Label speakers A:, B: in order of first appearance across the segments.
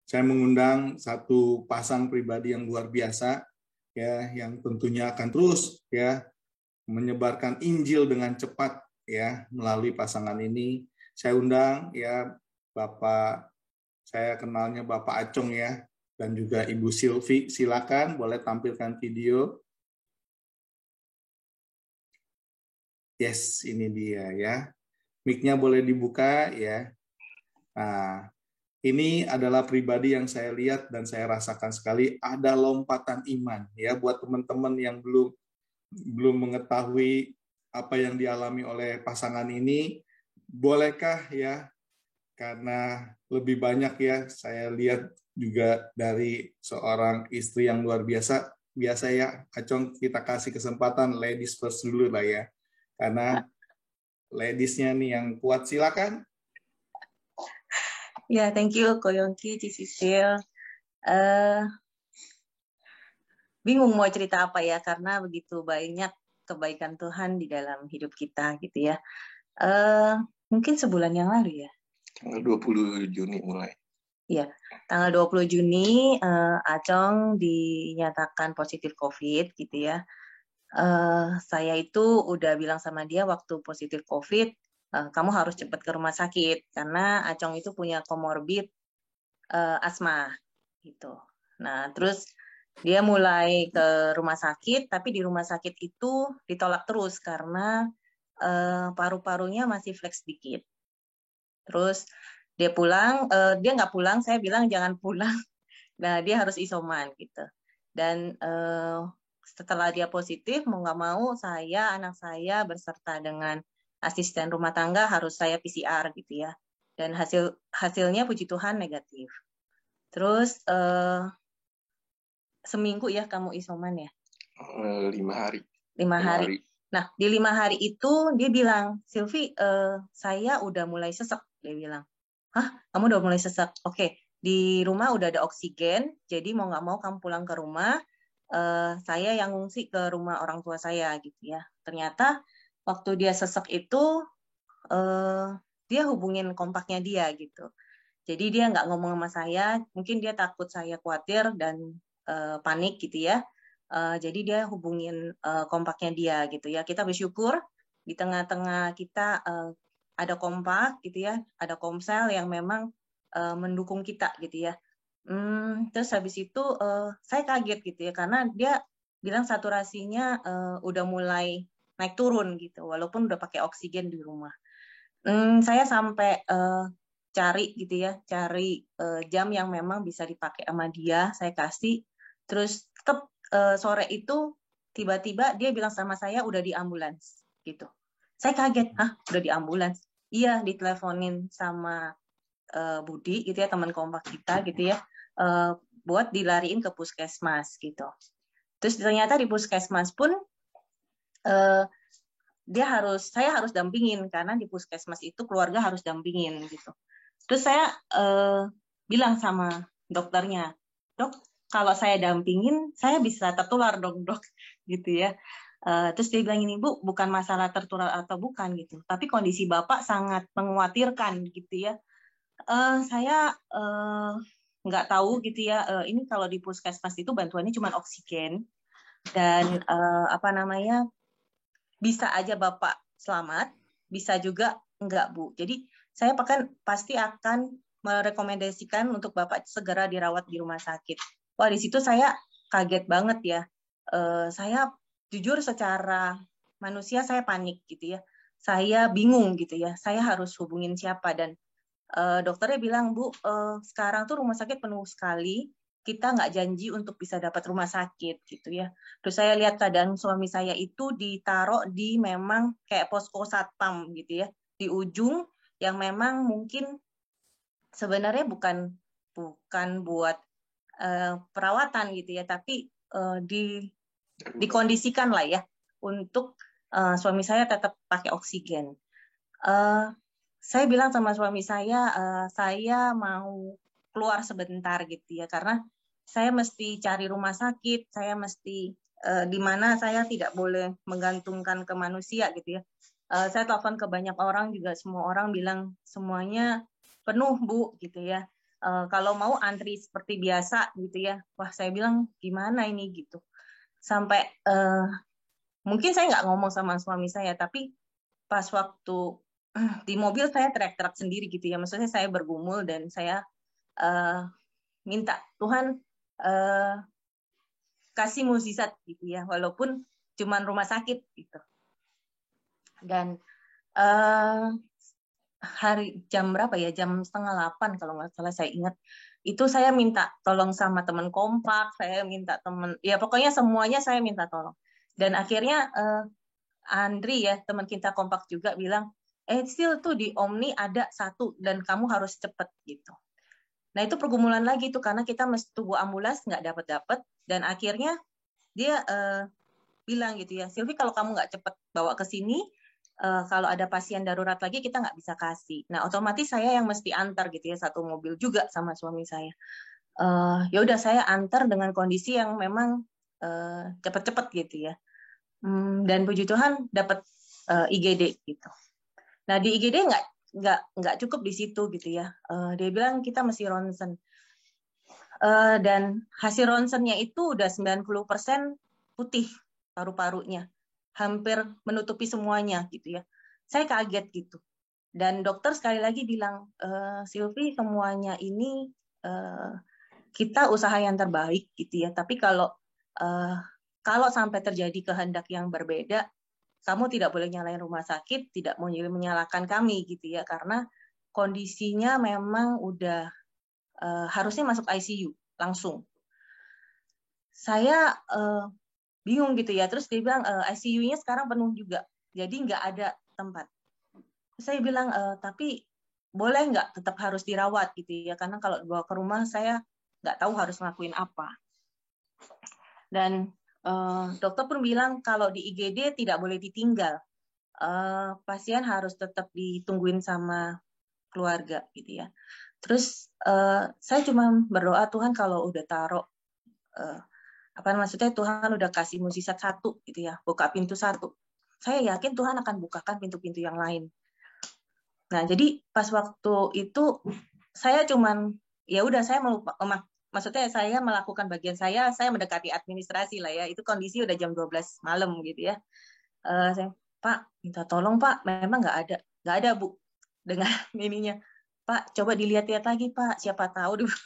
A: saya mengundang satu pasang pribadi yang luar biasa, ya, yang tentunya akan terus ya menyebarkan Injil dengan cepat ya melalui pasangan ini. Saya undang ya Bapak, saya kenalnya Bapak Acong ya, dan juga Ibu Silvi. Silakan boleh tampilkan video. Yes, ini dia ya. Mic-nya boleh dibuka ya. Nah, ini adalah pribadi yang saya lihat dan saya rasakan sekali ada lompatan iman ya buat teman-teman yang belum mengetahui apa yang dialami oleh pasangan ini. Bolehkah ya, karena lebih banyak ya saya lihat juga dari seorang istri yang luar biasa. Biasa ya, Acong, kita kasih kesempatan ladies first dulu lah ya, karena ladiesnya nih yang kuat. Silakan.
B: Ya, thank you Ko Yongki, Cicicil. Bingung mau cerita apa ya, karena begitu banyak kebaikan Tuhan di dalam hidup kita gitu ya. Mungkin sebulan yang lalu ya.
C: Tanggal 20 Juni mulai.
B: Iya, tanggal 20 Juni Acong dinyatakan positif COVID gitu ya. Saya itu udah bilang sama dia waktu positif COVID, kamu harus cepat ke rumah sakit karena Acong itu punya komorbid asma gitu. Nah, terus dia mulai ke rumah sakit, tapi di rumah sakit itu ditolak terus karena paru-parunya masih flex sedikit. Terus dia pulang, dia nggak pulang, saya bilang jangan pulang. Nah, dia harus isoman gitu. Dan setelah dia positif, mau nggak mau saya, anak saya beserta dengan asisten rumah tangga harus saya PCR gitu ya. Dan hasilnya puji Tuhan negatif. Terus seminggu ya kamu isoman ya?
C: 5 hari.
B: 5 hari. Nah, di 5 hari itu dia bilang, Silvi, saya udah mulai sesek. Dia bilang, hah? Kamu udah mulai sesek? Oke, di rumah udah ada oksigen, jadi mau nggak mau kamu pulang ke rumah, saya yang ngungsi ke rumah orang tua saya gitu ya. Ternyata waktu dia sesek itu, dia hubungin kompaknya dia gitu. Jadi dia nggak ngomong sama saya, mungkin dia takut saya khawatir dan panik gitu ya. Jadi dia hubungin kompaknya dia gitu ya. Kita bersyukur di tengah-tengah kita ada kompak gitu ya, ada komsel yang memang mendukung kita gitu ya. Terus habis itu saya kaget gitu ya, karena dia bilang saturasinya udah mulai naik turun gitu, walaupun udah pakai oksigen di rumah. Saya sampai cari gitu ya, cari jam yang memang bisa dipakai sama dia, saya kasih. Terus tetap sore itu tiba-tiba dia bilang sama saya udah di ambulans gitu. Saya kaget, hah udah di ambulans? Iya, diteleponin sama Budi gitu ya, teman kompak kita gitu ya, buat dilariin ke puskesmas gitu. Terus ternyata di puskesmas pun saya harus dampingin karena di puskesmas itu keluarga harus dampingin gitu. Terus saya bilang sama dokternya, dok, kalau saya dampingin saya bisa tertular dong dok, gitu ya. Terus dia bilang ini bu, bukan masalah tertular atau bukan gitu, tapi kondisi bapak sangat mengkhawatirkan gitu ya. Saya nggak tahu gitu ya. Ini kalau di puskesmas itu bantuannya cuma oksigen dan bisa aja bapak selamat, bisa juga enggak bu. Jadi saya pasti akan merekomendasikan untuk bapak segera dirawat di rumah sakit. Wah di situ saya kaget banget ya. Saya jujur secara manusia saya panik gitu ya. Saya bingung gitu ya. Saya harus hubungin siapa dan dokternya bilang bu, sekarang tuh rumah sakit penuh sekali. Kita nggak janji untuk bisa dapat rumah sakit gitu ya. Terus saya lihat keadaan suami saya itu ditaruh di memang kayak posko satpam gitu ya, di ujung yang memang mungkin sebenarnya bukan buat perawatan gitu ya, tapi dikondisikan lah ya untuk suami saya tetap pakai oksigen. Saya bilang sama suami saya mau keluar sebentar gitu ya, karena saya mesti cari rumah sakit, saya mesti di mana saya tidak boleh menggantungkan ke manusia gitu ya. Saya telepon ke banyak orang juga, semua orang bilang semuanya penuh bu gitu ya. Kalau mau antri seperti biasa gitu ya. Wah, saya bilang gimana ini gitu. Sampai mungkin saya nggak ngomong sama suami saya, tapi pas waktu di mobil saya teriak-teriak sendiri gitu ya. Maksudnya saya bergumul dan saya minta Tuhan kasih mukjizat gitu ya, walaupun cuman rumah sakit gitu. Dan hari jam berapa ya, jam 7:30 kalau nggak salah saya ingat, itu saya minta tolong sama teman kompak, saya minta teman, ya pokoknya semuanya saya minta tolong. Dan akhirnya Andri ya, teman kita kompak juga bilang, still tuh di Omni ada satu dan kamu harus cepet gitu. Nah itu pergumulan lagi tuh, karena kita mesti tunggu ambulans nggak dapat dan akhirnya dia bilang gitu ya, Silvi kalau kamu nggak cepet bawa ke sini, kalau ada pasien darurat lagi kita nggak bisa kasih. Nah otomatis saya yang mesti antar gitu ya, satu mobil juga sama suami saya. Ya udah saya antar dengan kondisi yang memang cepet-cepet gitu ya. Dan puji Tuhan dapat IGD gitu. Nah di IGD nggak cukup di situ gitu ya. Dia bilang kita mesti ronsen. Dan hasil ronsennya itu udah 90% putih paru-parunya, hampir menutupi semuanya gitu ya. Saya kaget gitu. Dan dokter sekali lagi bilang, Silvi semuanya ini kita usaha yang terbaik gitu ya. Tapi kalau sampai terjadi kehendak yang berbeda, kamu tidak boleh nyalain rumah sakit, tidak mau menyalahkan kami gitu ya, karena kondisinya memang udah harusnya masuk ICU langsung. Saya bingung gitu ya, terus dia bilang ICU-nya sekarang penuh juga, jadi nggak ada tempat. Saya bilang tapi boleh nggak tetap harus dirawat gitu ya, karena kalau dibawa ke rumah saya nggak tahu harus ngelakuin apa. Dan dokter pun bilang kalau di IGD tidak boleh ditinggal, pasien harus tetap ditungguin sama keluarga gitu ya. Terus saya cuma berdoa, Tuhan kalau udah taruh maksudnya Tuhan udah kasih mukjizat satu gitu ya, buka pintu satu, saya yakin Tuhan akan bukakan pintu-pintu yang lain. Nah jadi pas waktu itu saya cuman ya udah, saya maksudnya saya melakukan bagian saya mendekati administrasi lah ya, itu kondisi udah jam 12 malam gitu ya. Saya, Pak minta tolong Pak, memang nggak ada Bu dengan ininya, Pak coba dilihat-lihat lagi Pak, siapa tahu dulu.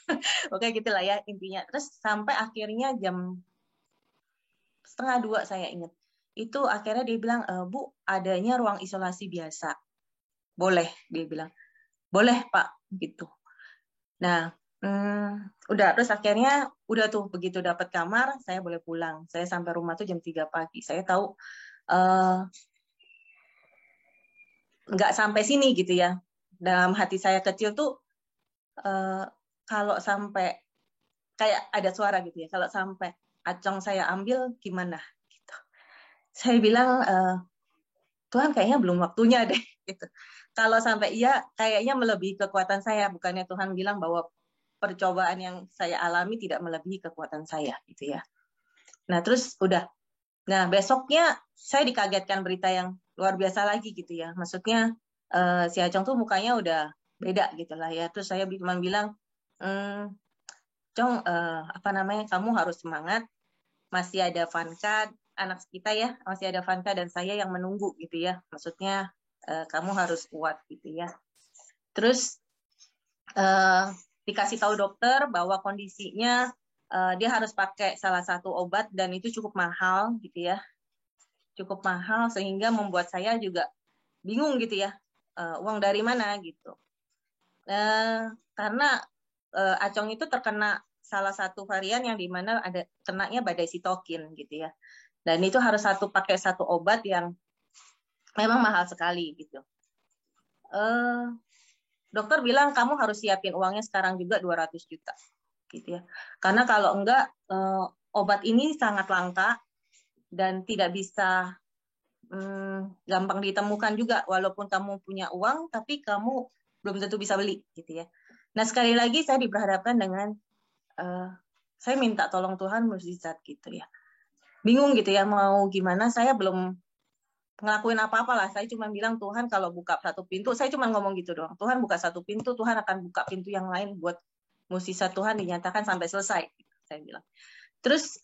B: Oke gitulah ya intinya. Terus sampai akhirnya jam 1:30 saya ingat, itu akhirnya dia bilang, Bu adanya ruang isolasi biasa, boleh, dia bilang boleh Pak gitu. Nah udah, terus akhirnya udah tuh, begitu dapat kamar saya boleh pulang. Saya sampai rumah tuh jam 3 pagi. Saya tahu nggak sampai sini gitu ya. Dalam hati saya kecil tuh kalau sampai kayak ada suara gitu ya, kalau sampai acong saya ambil gimana gitu. Saya bilang Tuhan kayaknya belum waktunya deh gitu. Kalau sampai iya kayaknya melebihi kekuatan saya, bukannya Tuhan bilang bahwa percobaan yang saya alami tidak melebihi kekuatan saya gitu ya. Nah terus udah, nah besoknya saya dikagetkan berita yang luar biasa lagi gitu ya. Maksudnya si Acong tuh mukanya udah beda gitu lah ya. Terus saya cuma bilang, Cong kamu harus semangat, masih ada Vanka anak kita ya, masih ada Vanka dan saya yang menunggu gitu ya. Maksudnya kamu harus kuat gitu ya. Terus dikasih tahu dokter bahwa kondisinya dia harus pakai salah satu obat dan itu cukup mahal gitu ya, cukup mahal sehingga membuat saya juga bingung gitu ya, uang dari mana gitu. Karena Acong itu terkena salah satu varian yang dimana ada kenanya badai sitokin gitu ya, dan itu harus pakai satu obat yang memang mahal sekali gitu. Dokter bilang kamu harus siapin uangnya sekarang juga 200 juta gitu ya. Karena kalau enggak obat ini sangat langka dan tidak bisa gampang ditemukan juga, walaupun kamu punya uang tapi kamu belum tentu bisa beli gitu ya. Nah sekali lagi saya diperhadapkan dengan saya minta tolong Tuhan mukjizat gitu ya. Bingung gitu ya mau gimana, saya belum ngelakuin apa-apa lah. Saya cuma bilang Tuhan kalau buka satu pintu, saya cuma ngomong gitu doang. Tuhan buka satu pintu, Tuhan akan buka pintu yang lain buat mukjizat Tuhan dinyatakan sampai selesai, saya bilang. Terus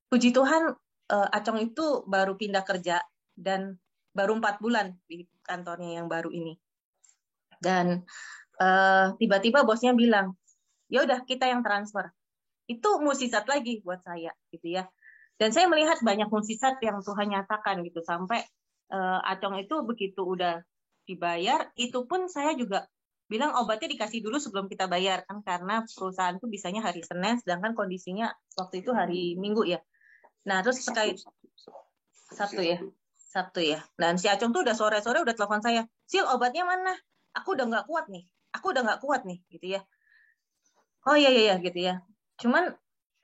B: puji Tuhan, Acong itu baru pindah kerja dan baru 4 bulan di kantornya yang baru ini. Dan tiba-tiba bosnya bilang, ya udah kita yang transfer. Itu mukjizat lagi buat saya, gitu ya. Dan saya melihat banyak mukjizat yang Tuhan nyatakan gitu, sampai Acong itu begitu udah dibayar, itu pun saya juga bilang obatnya dikasih dulu sebelum kita bayar, kan karena perusahaan itu bisanya hari Senin, sedangkan kondisinya waktu itu hari Minggu ya. Nah terus sekali Sabtu ya. Dan si Acong tuh udah sore-sore udah telepon saya, Sil obatnya mana? Aku udah nggak kuat nih, gitu ya. Oh iya gitu ya. Cuman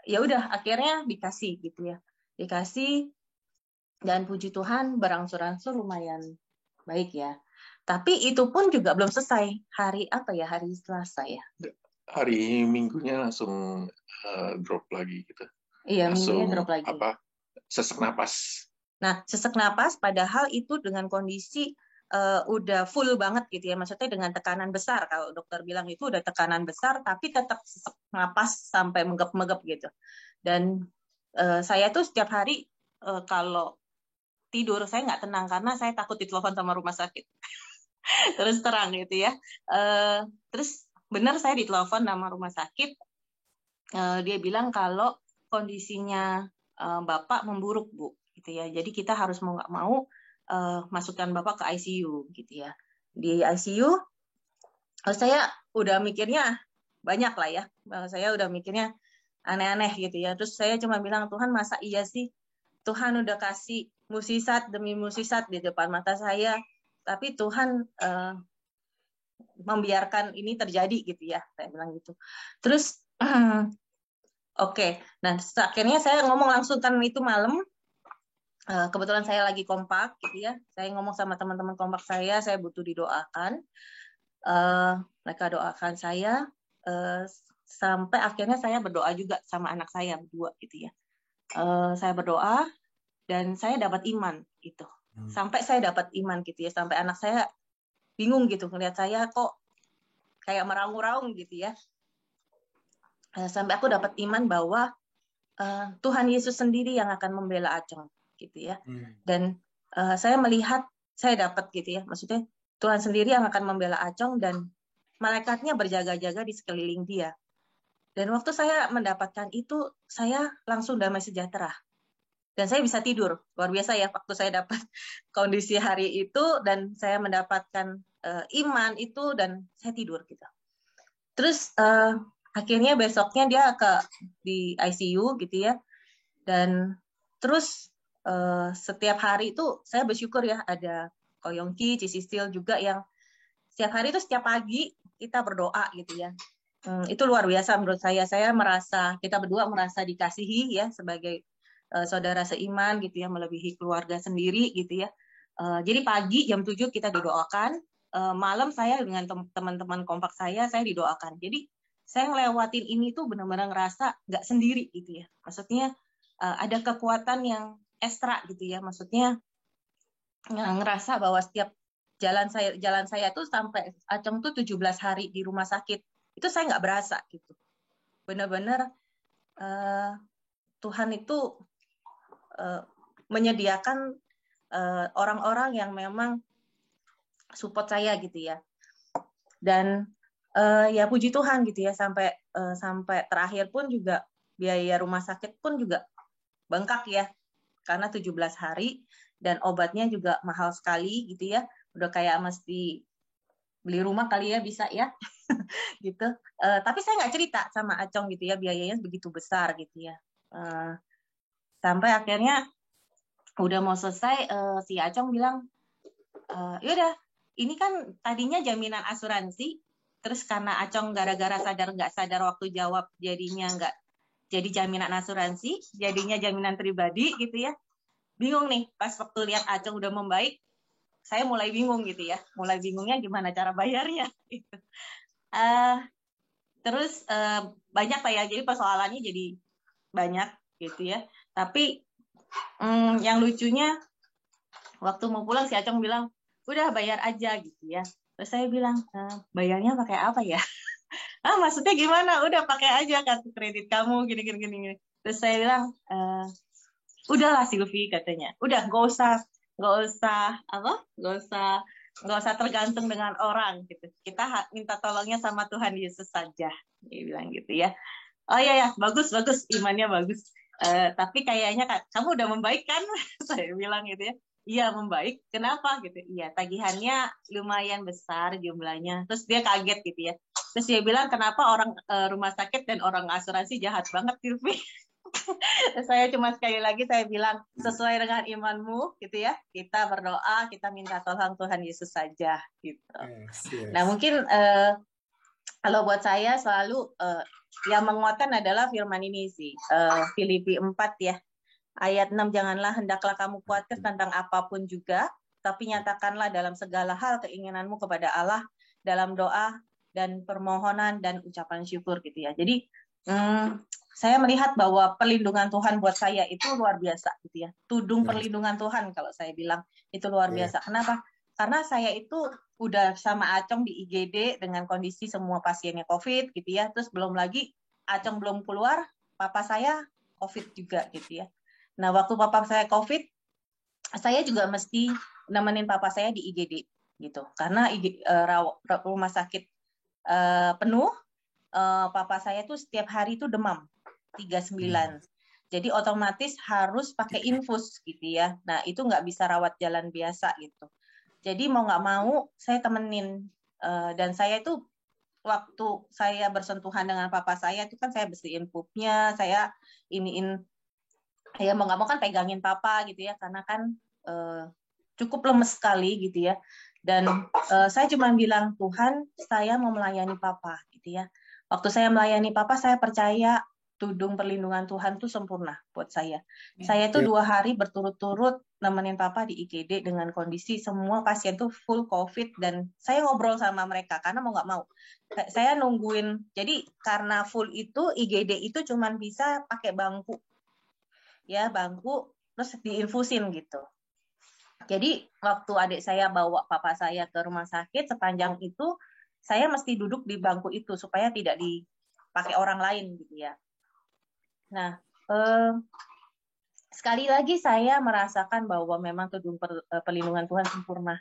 B: ya udah akhirnya dikasih gitu ya. Dikasih, dan puji Tuhan berangsur-angsur lumayan baik ya. Tapi itu pun juga belum selesai. Hari Selasa ya.
C: Hari Minggunya langsung drop lagi gitu.
B: Iya,
C: langsung
B: Minggunya drop lagi.
C: Sesak napas.
B: Nah, sesak napas padahal itu dengan kondisi udah full banget gitu ya. Maksudnya dengan tekanan besar. Kalau dokter bilang itu udah tekanan besar, tapi tetap sesak napas sampai menggep-menggep gitu. Dan saya tuh setiap hari kalau tidur saya nggak tenang karena saya takut ditelepon sama rumah sakit. Terus terang gitu ya. Terus benar saya ditelepon sama rumah sakit. Dia bilang kalau kondisinya Bapak memburuk, Bu, gitu ya. Jadi kita harus mau nggak mau masukkan Bapak ke ICU gitu ya. Di ICU saya udah mikirnya banyak lah ya. Saya udah mikirnya aneh-aneh gitu ya. Terus saya cuma bilang, Tuhan masa iya sih? Tuhan udah kasih mukjizat demi mukjizat di depan mata saya, tapi Tuhan membiarkan ini terjadi gitu ya, saya bilang gitu. Terus oke. Nah akhirnya saya ngomong langsung kan itu malam, kebetulan saya lagi kompak gitu ya, saya ngomong sama teman-teman kompak saya butuh didoakan. Mereka doakan saya, sampai akhirnya saya berdoa juga sama anak saya berdua gitu ya. Saya berdoa dan saya dapat iman gitu. Sampai saya dapat iman gitu ya, sampai anak saya bingung gitu ngelihat saya kok kayak meraung-raung gitu ya. Sampai aku dapat iman bahwa Tuhan Yesus sendiri yang akan membela Acong gitu ya. Dan saya melihat, saya dapat gitu ya, maksudnya Tuhan sendiri yang akan membela Acong dan malaikatnya berjaga-jaga di sekeliling dia. Dan waktu saya mendapatkan itu, saya langsung damai sejahtera. Dan saya bisa tidur, luar biasa ya waktu saya dapat kondisi hari itu dan saya mendapatkan iman itu dan saya tidur gitu. Terus akhirnya besoknya dia di ICU gitu ya, dan terus setiap hari itu saya bersyukur ya ada Ko Yongki, Ci Sisil juga yang setiap hari itu setiap pagi kita berdoa gitu ya. Itu luar biasa menurut saya merasa, kita berdua merasa dikasihi ya sebagai saudara seiman gitu ya, melebihi keluarga sendiri gitu ya. Jadi pagi jam 7 kita didoakan, malam saya dengan teman-teman kompak saya didoakan. Jadi saya ngelewatin ini tuh benar-benar ngerasa nggak sendiri gitu ya. Maksudnya ada kekuatan yang ekstra gitu ya. Maksudnya ngerasa bahwa setiap jalan saya tuh sampai Acong tuh 17 hari di rumah sakit. Itu saya nggak berasa gitu. Benar-benar Tuhan itu menyediakan orang-orang yang memang support saya gitu ya. Dan ya puji Tuhan gitu ya, sampai terakhir pun juga biaya rumah sakit pun juga bengkak ya, karena 17 hari dan obatnya juga mahal sekali gitu ya, udah kayak mesti beli rumah kali ya bisa ya gitu. Tapi saya nggak cerita sama Acong gitu ya, biayanya begitu besar gitu ya. Sampai akhirnya udah mau selesai, si Acong bilang, yaudah ini kan tadinya jaminan asuransi, terus karena Acong gara-gara sadar nggak sadar waktu jawab jadinya nggak jadi jaminan asuransi, jadinya jaminan pribadi gitu ya. Bingung nih pas waktu lihat Acong udah membaik, saya mulai bingung gitu ya, mulai bingungnya gimana cara bayarnya gitu. Terus banyak lah ya, jadi persoalannya jadi banyak gitu ya. Tapi yang lucunya waktu mau pulang si Acong bilang, udah bayar aja gitu ya. Terus saya bilang, bayarnya pakai apa ya? Maksudnya gimana? Udah pakai aja kartu kredit kamu gini. Terus saya bilang, udahlah Silvi katanya. Udah nggak usah tergantung dengan orang gitu. Kita minta tolongnya sama Tuhan Yesus saja. Dia bilang gitu ya. Oh iya, bagus imannya bagus. Tapi kayaknya kamu udah membaik kan? Saya bilang gitu ya. Iya membaik. Kenapa gitu? Iya tagihannya lumayan besar jumlahnya. Terus dia kaget gitu ya. Terus dia bilang kenapa orang rumah sakit dan orang asuransi jahat banget Silvi. Saya cuma sekali lagi saya bilang sesuai dengan imanmu gitu ya. Kita berdoa, kita minta tolong Tuhan Yesus saja gitu.
A: Yes.
B: Nah mungkin kalau buat saya selalu yang menguatkan adalah firman ini sih. Filipi 4 ya. Ayat 6, janganlah hendaklah kamu khawatir tentang apapun juga, tapi nyatakanlah dalam segala hal keinginanmu kepada Allah dalam doa dan permohonan dan ucapan syukur gitu ya. Jadi saya melihat bahwa perlindungan Tuhan buat saya itu luar biasa gitu ya. Tudung perlindungan Tuhan kalau saya bilang itu luar biasa. Kenapa? Karena saya itu udah sama Acong di IGD dengan kondisi semua pasiennya COVID gitu ya. Terus belum lagi Acong belum keluar, papa saya COVID juga gitu ya. Nah, waktu papa saya COVID, saya juga mesti nemenin papa saya di IGD gitu. Karena rumah sakit penuh, papa saya tuh setiap hari tuh demam 39. Jadi otomatis harus pakai infus gitu ya. Nah, itu nggak bisa rawat jalan biasa gitu. Jadi mau nggak mau saya temenin. Dan saya itu waktu saya bersentuhan dengan papa saya itu kan saya bersihin pupnya, saya iniin ya mau nggak mau kan pegangin papa gitu ya karena kan cukup lemes sekali gitu ya dan saya cuma bilang Tuhan saya mau melayani papa gitu ya. Waktu saya melayani papa saya percaya tudung perlindungan Tuhan itu sempurna buat saya. Saya tuh 2 hari berturut-turut nemenin papa di IGD dengan kondisi semua pasien tuh full COVID dan saya ngobrol sama mereka karena mau nggak mau saya nungguin. Jadi karena full itu IGD itu cuma bisa pakai bangku ya bangku terus diinfusin gitu. Jadi waktu adik saya bawa papa saya ke rumah sakit sepanjang itu saya mesti duduk di bangku itu supaya tidak dipakai orang lain gitu ya. Nah sekali lagi saya merasakan bahwa memang tudung perlindungan Tuhan sempurna.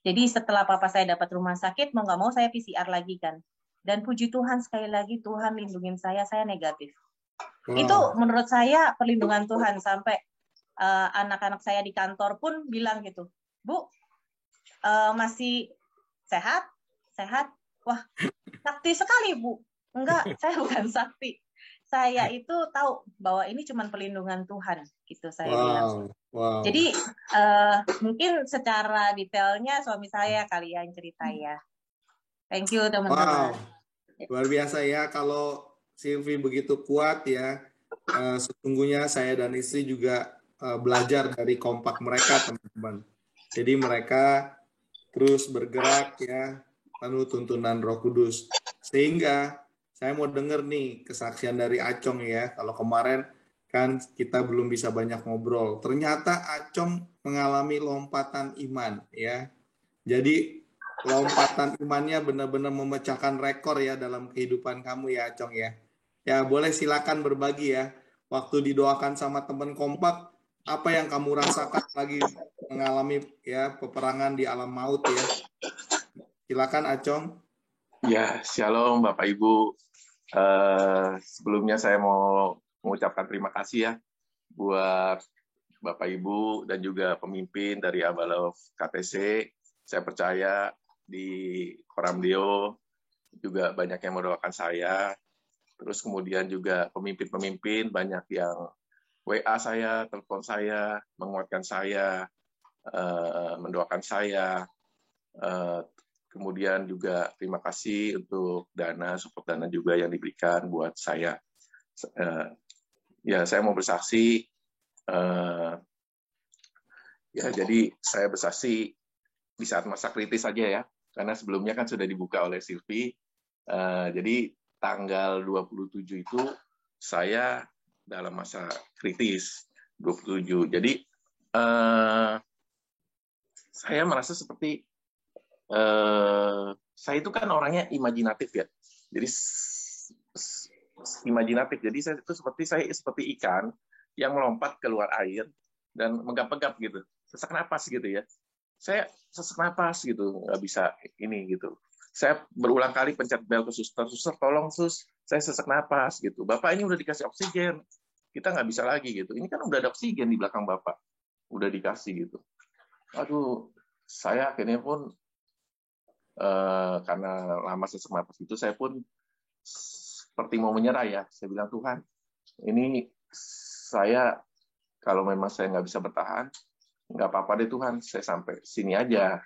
B: Jadi setelah papa saya dapat rumah sakit mau nggak mau saya PCR lagi kan. Dan puji Tuhan sekali lagi Tuhan lindungin saya negatif. Wow. Itu menurut saya perlindungan Tuhan sampai anak-anak saya di kantor pun bilang gitu, Bu, masih sehat? Wah, sakti sekali Bu. Enggak, saya bukan sakti. Saya itu tahu bahwa ini cuma perlindungan Tuhan, gitu saya bilang. Wow. Jadi mungkin secara detailnya suami saya kali yang cerita ya. Thank you teman-teman.
A: Wow, luar biasa ya kalau Silvi begitu kuat ya. Sesungguhnya saya dan istri juga belajar dari kompak mereka teman-teman. Jadi mereka terus bergerak ya, penuh tuntunan Roh Kudus. Sehingga saya mau dengar nih kesaksian dari Acong ya. Kalau kemarin kan kita belum bisa banyak ngobrol. Ternyata Acong mengalami lompatan iman ya. Jadi lompatan imannya benar-benar memecahkan rekor ya dalam kehidupan kamu ya Acong ya. Ya boleh silakan berbagi ya. Waktu didoakan sama teman kompak, apa yang kamu rasakan lagi mengalami ya peperangan di alam maut ya. Silakan Acong.
C: Ya, shalom Bapak Ibu. Sebelumnya saya mau mengucapkan terima kasih ya buat Bapak Ibu dan juga pemimpin dari Abalov KTC. Saya percaya di Koramdeo juga banyak yang mendoakan saya. Terus kemudian juga pemimpin-pemimpin banyak yang WA saya, telepon saya, menguatkan saya, mendoakan saya. Kemudian juga terima kasih untuk support dana juga yang diberikan buat saya. Ya, saya mau bersaksi. Ya, jadi saya bersaksi di saat masa kritis saja ya, karena sebelumnya kan sudah dibuka oleh Silvi. Jadi tanggal 27 itu saya dalam masa kritis 27. Jadi saya merasa seperti saya itu kan orangnya imajinatif ya. Jadi imajinatif. Jadi saya itu seperti ikan yang melompat keluar air dan menggap-gap gitu, sesak napas gitu ya. Saya sesak napas gitu, nggak bisa ini gitu. Saya berulang kali pencet bel ke suster, tolong sus, saya sesak napas gitu. Bapak ini udah dikasih oksigen, kita nggak bisa lagi gitu. Ini kan udah ada oksigen di belakang bapak, udah dikasih gitu. Aduh, saya akhirnya pun karena lama sesak napas itu, saya pun seperti mau menyerah ya. Saya bilang, Tuhan, ini saya kalau memang saya nggak bisa bertahan, nggak apa-apa deh Tuhan, saya sampai sini aja.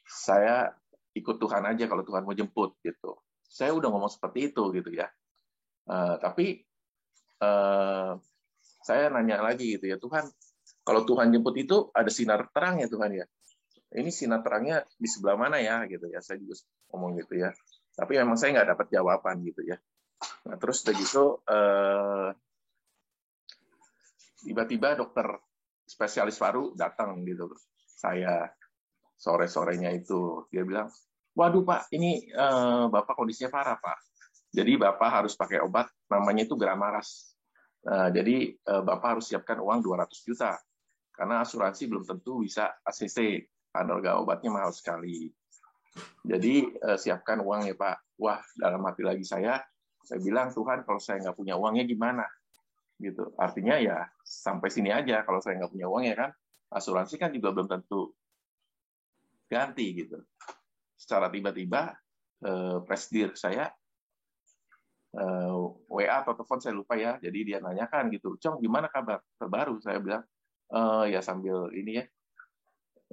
C: Saya ikut Tuhan aja kalau Tuhan mau jemput gitu. Saya udah ngomong seperti itu gitu ya. Tapi saya nanya lagi gitu ya, Tuhan, kalau Tuhan jemput itu ada sinar terang ya Tuhan ya. Ini sinar terangnya di sebelah mana ya gitu ya. Saya juga ngomong gitu ya. Tapi memang saya nggak dapat jawaban gitu ya. Nah, terus begitu tiba-tiba dokter spesialis paru datang gitu. Saya sore-sorenya itu dia bilang, waduh Pak, ini Bapak kondisinya parah Pak. Jadi Bapak harus pakai obat namanya itu Gramaras. Jadi Bapak harus siapkan uang 200 juta karena asuransi belum tentu bisa ACC, harga obatnya mahal sekali. Jadi siapkan uang ya Pak. Wah, dalam hati lagi saya bilang, Tuhan kalau saya nggak punya uangnya gimana? Gitu. Artinya ya sampai sini aja, kalau saya nggak punya uang ya kan, asuransi kan juga belum tentu ganti gitu. Secara tiba-tiba presdir saya WA atau telepon saya lupa ya, jadi dia nanyakan gitu, Cong gimana kabar terbaru? Saya bilang ya sambil ini ya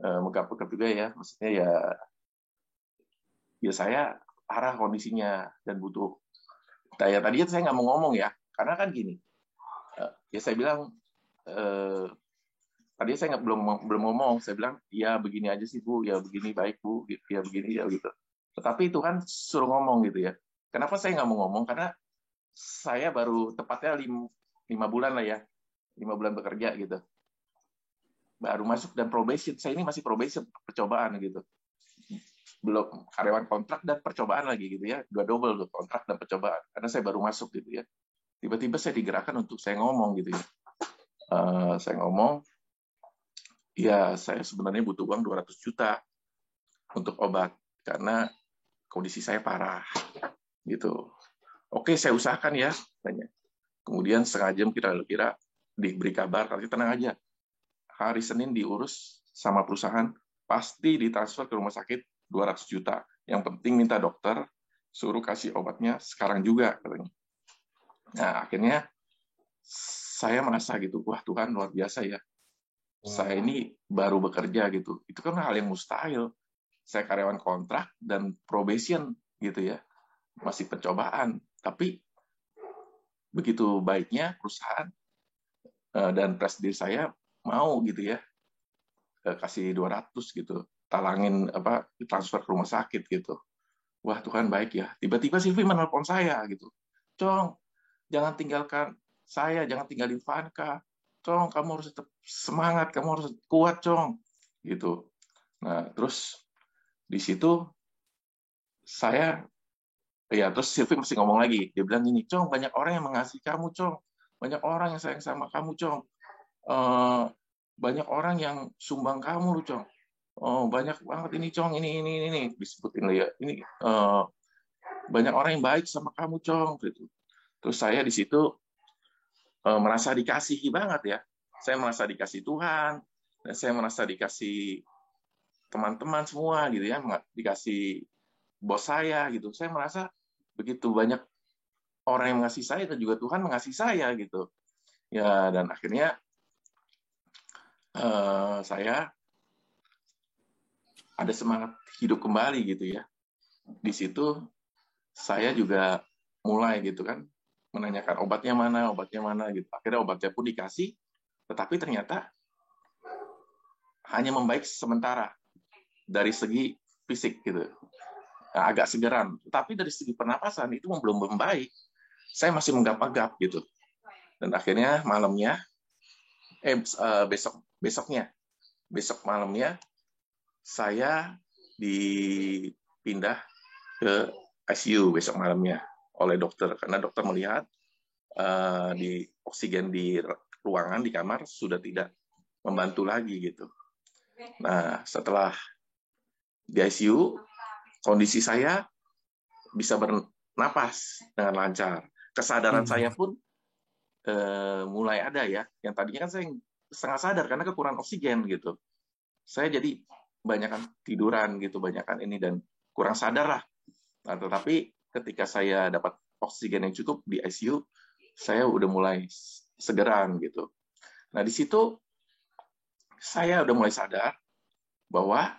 C: megap-megap juga ya, maksudnya ya saya parah kondisinya dan butuh. Ya tadinya saya nggak mau ngomong ya, karena kan gini. Ya saya bilang tadi saya belum ngomong, saya bilang ya begini aja sih Bu, ya begini baik Bu, ya begini ya gitu. Tetapi itu kan suruh ngomong gitu ya. Kenapa saya nggak mau ngomong? Karena saya baru tepatnya 5 bulan lah ya, 5 bulan bekerja gitu. Baru masuk dan probation, saya ini masih probation, percobaan gitu. Belum karyawan kontrak dan percobaan lagi gitu ya, 2 double tuh, kontrak dan percobaan. Karena saya baru masuk gitu ya. Tiba-tiba saya digerakkan untuk saya ngomong gitu ya. Saya ngomong, ya saya sebenarnya butuh uang 200 juta untuk obat karena kondisi saya parah gitu. Oke, saya usahakan ya, tanya. Kemudian setengah jam kira-kira diberi kabar, kalau tenang aja. Hari Senin diurus sama perusahaan, pasti ditransfer ke rumah sakit 200 juta. Yang penting minta dokter suruh kasih obatnya sekarang juga katanya. Nah, akhirnya saya merasa gitu, wah Tuhan luar biasa ya. Saya ini baru bekerja gitu. Itu kan hal yang mustahil. Saya karyawan kontrak dan probation gitu ya. Masih percobaan. Tapi begitu baiknya perusahaan dan presdir saya mau gitu ya. Kasih 200 gitu. Talangin transfer ke rumah sakit gitu. Wah Tuhan baik ya. Tiba-tiba Silvi menelpon saya gitu. Cong, jangan tinggalkan saya, jangan tinggalin Vanka. Cong, kamu harus tetap semangat, kamu harus kuat, Cong. Gitu. Nah, terus di situ saya, ya terus Silvi mesti ngomong lagi. Dia bilang gini, Cong, banyak orang yang mengasihi kamu, Cong. Banyak orang yang sayang sama kamu, Cong. Banyak orang yang sumbang kamu, Cong. Oh, banyak banget ini, Cong. Ini. Disebutin ya. Ini banyak orang yang baik sama kamu, Cong. Gitu. Terus saya di situ merasa dikasihi banget ya. Saya merasa dikasih Tuhan, dan saya merasa dikasih teman-teman semua gitu ya, dikasih bos saya gitu. Saya merasa begitu banyak orang yang mengasihi saya dan juga Tuhan mengasihi saya gitu. Ya dan akhirnya saya ada semangat hidup kembali gitu ya. Di situ saya juga mulai gitu kan menanyakan obatnya mana gitu. Akhirnya obatnya pun dikasih, tetapi ternyata hanya membaik sementara dari segi fisik gitu. Nah, agak segeran, tapi dari segi pernapasan itu belum membaik. Saya masih menggap-gap gitu. Dan akhirnya malamnya besok malamnya saya dipindah ke ICU besok malamnya oleh dokter karena dokter melihat di oksigen di ruangan, di kamar sudah tidak membantu lagi gitu. Nah, setelah di ICU, kondisi saya bisa bernapas dengan lancar. Kesadaran saya pun mulai ada ya. Yang tadinya kan saya setengah sadar karena kekurangan oksigen gitu. Saya jadi banyakan tiduran gitu, banyakan ini dan kurang sadar lah. Nah, tetapi ketika saya dapat oksigen yang cukup di ICU, saya udah mulai segeran gitu. Nah, di situ saya udah mulai sadar bahwa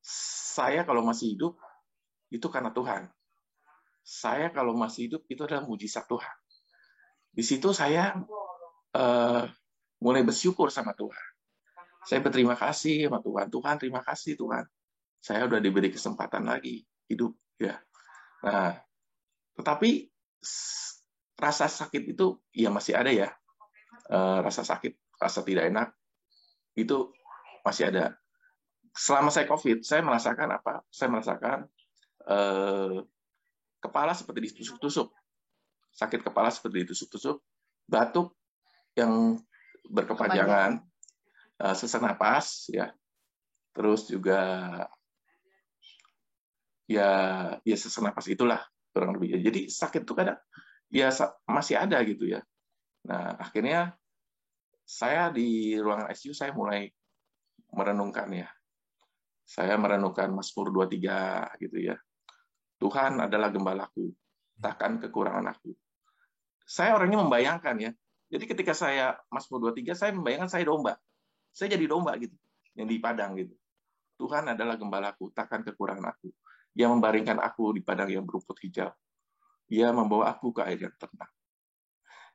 C: saya kalau masih hidup itu karena Tuhan. Saya kalau masih hidup itu adalah mujizat Tuhan. Di situ saya mulai bersyukur sama Tuhan. Saya berterima kasih sama Tuhan. Tuhan, terima kasih Tuhan. Saya udah diberi kesempatan lagi hidup ya. Nah, tetapi rasa sakit itu ya masih ada ya. Rasa sakit, rasa tidak enak itu masih ada. Selama saya COVID, saya merasakan apa? Saya merasakan kepala seperti ditusuk-tusuk, sakit kepala seperti ditusuk-tusuk, batuk yang berkepanjangan, sesak napas, ya, terus juga ya sesak napas itulah kurang lebih. Jadi sakit itu kadang ya masih ada gitu ya. Nah akhirnya saya di ruangan ICU saya mulai merenungkan ya. Saya merenungkan Mazmur 23 gitu ya. Tuhan adalah gembalaku, takkan kekurangan aku. Saya orangnya membayangkan ya. Jadi ketika saya Mazmur 23, saya membayangkan saya domba. Saya jadi domba gitu, yang di padang gitu. Tuhan adalah gembalaku, takkan kekurangan aku. Dia membaringkan aku di padang yang berumput hijau. Dia membawa aku ke air yang tenang.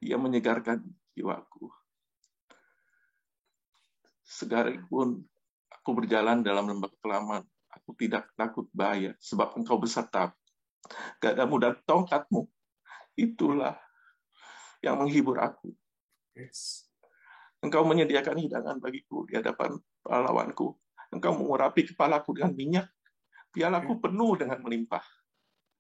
C: Dia menyegarkan jiwaku. Sekalipun aku berjalan dalam lembah kekelaman, aku tidak takut bahaya, sebab Engkau beserta. Gadamu dan tongkatmu, itulah yang menghibur aku.
A: Yes.
C: Engkau menyediakan hidangan bagiku di hadapan pahlawanku. Engkau mengurapi kepalaku dengan minyak, pialaku penuh dengan melimpah.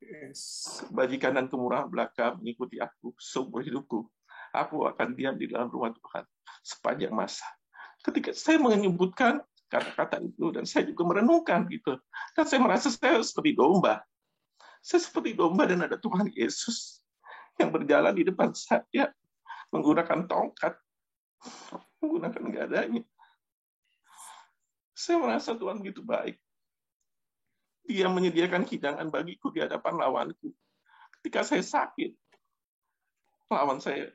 A: Yes.
C: Kebajikan dan kemurahan belaka mengikuti aku seumur hidupku. Aku akan diam di dalam rumah Tuhan sepanjang masa. Ketika saya menyebutkan kata-kata itu, dan saya juga merenungkan gitu, dan saya merasa saya seperti domba. Saya seperti domba dan ada Tuhan Yesus yang berjalan di depan saya menggunakan tongkat, menggunakan gadanya. Saya merasa Tuhan begitu baik. Dia menyediakan hidangan bagiku di hadapan lawanku. Ketika saya sakit, lawan saya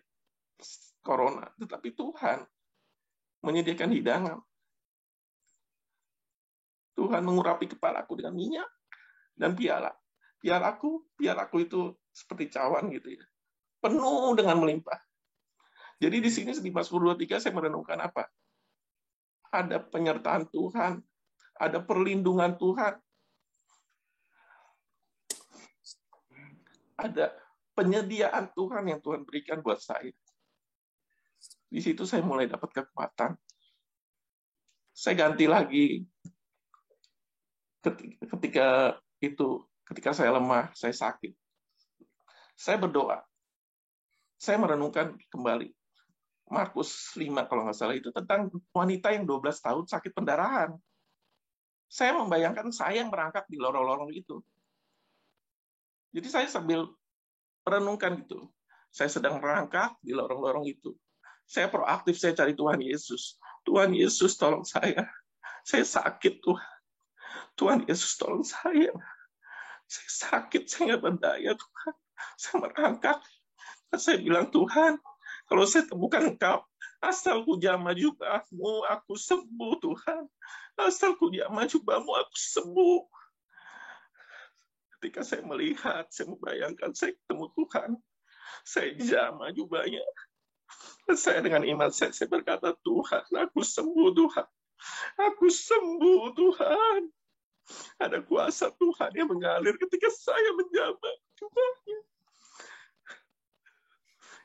C: corona, tetapi Tuhan menyediakan hidangan. Tuhan mengurapi kepalaku dengan minyak dan piala. Pialaku itu seperti cawan gitu ya. Penuh dengan melimpah. Jadi di sini di Mazmur 23 saya merenungkan apa? Ada penyertaan Tuhan, ada perlindungan Tuhan. Ada penyediaan Tuhan yang Tuhan berikan buat saya. Di situ saya mulai dapat kekuatan. Saya ganti lagi ketika saya lemah, saya sakit. Saya berdoa. Saya merenungkan kembali Markus 5 kalau nggak salah itu tentang wanita yang 12 tahun sakit pendarahan. Saya membayangkan saya yang merangkak di lorong-lorong itu. Jadi saya sambil merenungkan gitu. Saya sedang merangkak di lorong-lorong itu. Saya proaktif, saya cari Tuhan Yesus. Tuhan Yesus tolong saya. Saya sakit Tuhan. Tuhan Yesus tolong saya. Saya sakit, saya nggak berdaya Tuhan. Saya merangkak. Saya bilang Tuhan, kalau saya temukan Engkau, asal ku jamah jubahmu, aku sembuh Tuhan. Asal ku jamah jubahmu, aku sembuh. Ketika saya melihat, saya membayangkan saya ketemu Tuhan. Saya jamah jubahnya. Saya dengan iman saya berkata, Tuhan, aku sembuh Tuhan. Aku sembuh Tuhan. Ada kuasa Tuhan yang mengalir ketika saya menjamah jubahnya.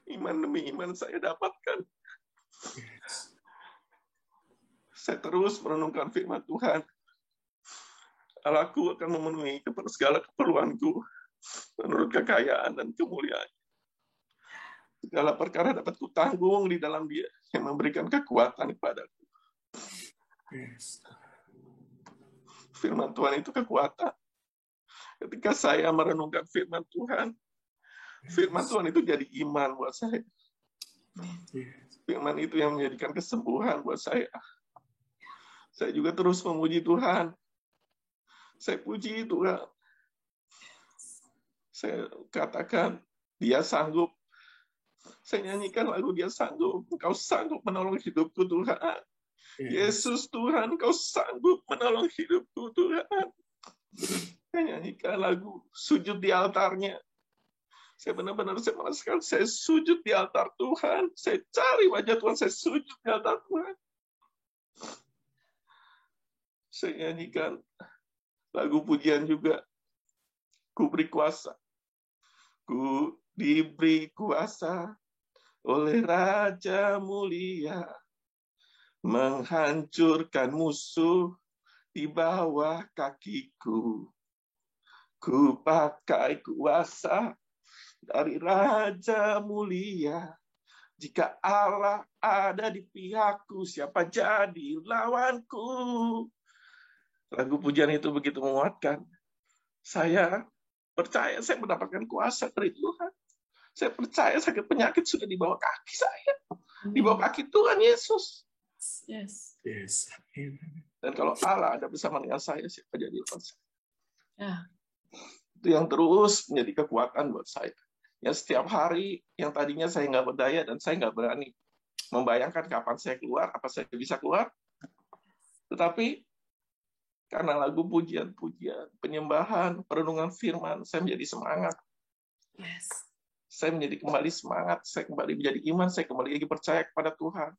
C: Iman demi iman saya dapatkan. Saya terus merenungkan firman Tuhan. Allahku akan memenuhi segala keperluanku menurut kekayaan dan kemuliaan. Segala perkara dapat kutanggung di dalam Dia yang memberikan kekuatan kepadaku.
A: Yes.
C: Firman Tuhan itu kekuatan. Ketika saya merenungkan firman Tuhan itu jadi iman buat saya. Firman itu yang menjadikan kesembuhan buat saya. Saya juga terus memuji Tuhan. Saya puji Tuhan. Saya katakan, Dia sanggup. Saya nyanyikan lagu Dia sanggup. Engkau sanggup menolong hidupku, Tuhan. Yesus Tuhan, Engkau sanggup menolong hidupku, Tuhan. Saya nyanyikan lagu sujud di altarnya. Saya benar-benar saya merasakan saya sujud di altar Tuhan. Saya cari wajah Tuhan, saya sujud di altar Tuhan. Saya nyanyikan lagu pujian juga. Ku beri kuasa. Ku diberi kuasa oleh Raja Mulia menghancurkan musuh di bawah kakiku. Ku pakai kuasa dari Raja Mulia. Jika Allah ada di pihakku, siapa jadi lawanku? Lagu pujian itu begitu menguatkan. Saya percaya saya mendapatkan kuasa dari Tuhan. Saya percaya sakit penyakit sudah di bawah kaki saya. Di bawah kaki Tuhan Yesus.
D: Yes.
A: Yes.
C: Dan kalau Allah ada bersama dengan saya, siapa jadi lawan saya?
D: Ya.
C: Itu yang terus menjadi kekuatan buat saya. Yang setiap hari, yang tadinya saya nggak berdaya dan saya nggak berani membayangkan kapan saya keluar, apa saya bisa keluar. Tetapi karena lagu pujian-pujian, penyembahan, perenungan firman, saya menjadi semangat.
D: Yes.
C: Saya menjadi kembali semangat, saya kembali menjadi iman, saya kembali lagi percaya kepada Tuhan.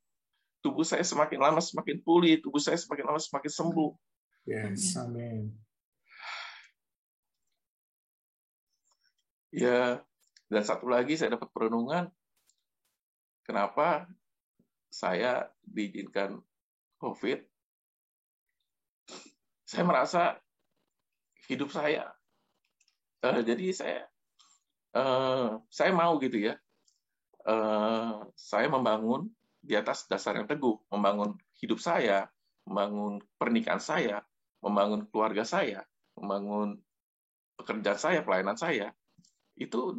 C: Tubuh saya semakin lama semakin pulih, tubuh saya semakin lama semakin sembuh.
A: Yes, amin.
C: Ya, dan satu lagi saya dapat perenungan, kenapa saya diizinkan COVID. Saya merasa hidup saya, jadi saya mau gitu ya, saya membangun di atas dasar yang teguh, membangun hidup saya, membangun pernikahan saya, membangun keluarga saya, membangun pekerjaan saya, pelayanan saya, itu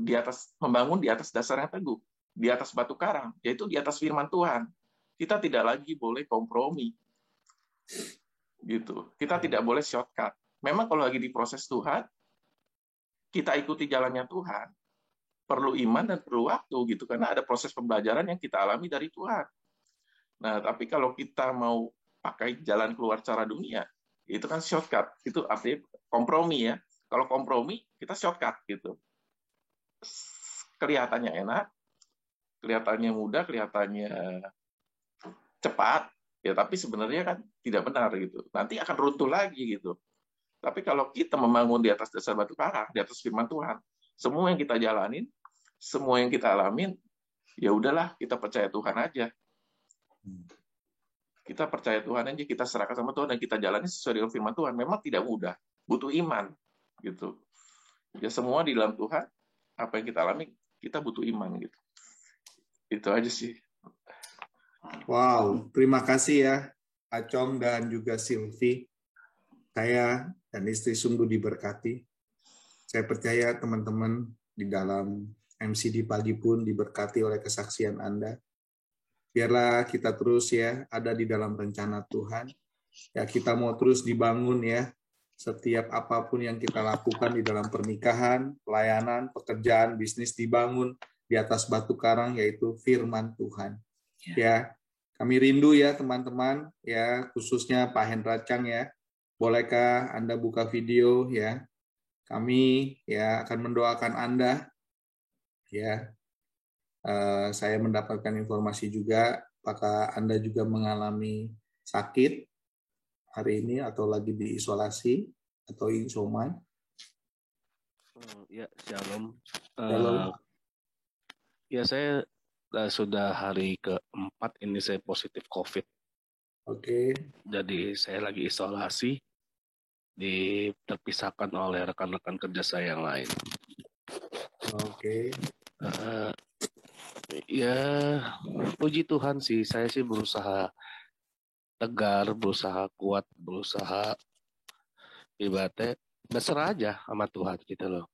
C: membangun di atas dasar yang teguh, di atas batu karang, yaitu di atas firman Tuhan. Kita tidak lagi boleh kompromi. Gitu. Kita tidak boleh shortcut. Memang kalau lagi di proses Tuhan, kita ikuti jalannya Tuhan, perlu iman dan perlu waktu gitu, karena ada proses pembelajaran yang kita alami dari Tuhan. Nah, tapi kalau kita mau pakai jalan keluar cara dunia, itu kan shortcut. Itu artinya kompromi ya. Kalau kompromi, kita shortcut gitu. Kelihatannya enak, kelihatannya mudah, kelihatannya cepat, ya tapi sebenarnya kan tidak benar gitu. Nanti akan runtuh lagi gitu. Tapi kalau kita membangun di atas dasar batu karang, di atas firman Tuhan, semua yang kita jalanin, semua yang kita alamin, ya udahlah kita percaya Tuhan aja. Kita percaya Tuhan aja, kita serahkan sama Tuhan dan kita jalani sesuai dengan firman Tuhan. Memang tidak mudah, butuh iman gitu. Ya semua di dalam Tuhan, apa yang kita alami, kita butuh iman gitu. Itu aja sih.
A: Wow, terima kasih ya Acong dan juga Silvi. Saya dan istri sungguh diberkati. Saya percaya teman-teman di dalam MCD pagi pun diberkati oleh kesaksian Anda. Biarlah kita terus ya ada di dalam rencana Tuhan. Ya kita mau terus dibangun ya. Setiap apapun yang kita lakukan di dalam pernikahan, pelayanan, pekerjaan, bisnis dibangun di atas batu karang yaitu firman Tuhan. Ya, kami rindu ya teman-teman, ya khususnya Pak Hendra Chang ya. Bolehkah Anda buka video ya? Kami ya akan mendoakan Anda. Ya, saya mendapatkan informasi juga, apakah Anda juga mengalami sakit hari ini atau lagi diisolasi atau isoman?
E: Ya, shalom.
A: Shalom.
E: Ya, saya sudah hari keempat ini saya positif COVID.
A: Oke.
E: Jadi saya lagi isolasi, terpisahkan oleh rekan-rekan kerja saya yang lain.
A: Oke.
E: Ya, puji Tuhan sih, saya sih berusaha tegar, berusaha kuat, berusaha ibaratnya berserah aja sama Tuhan gitu loh.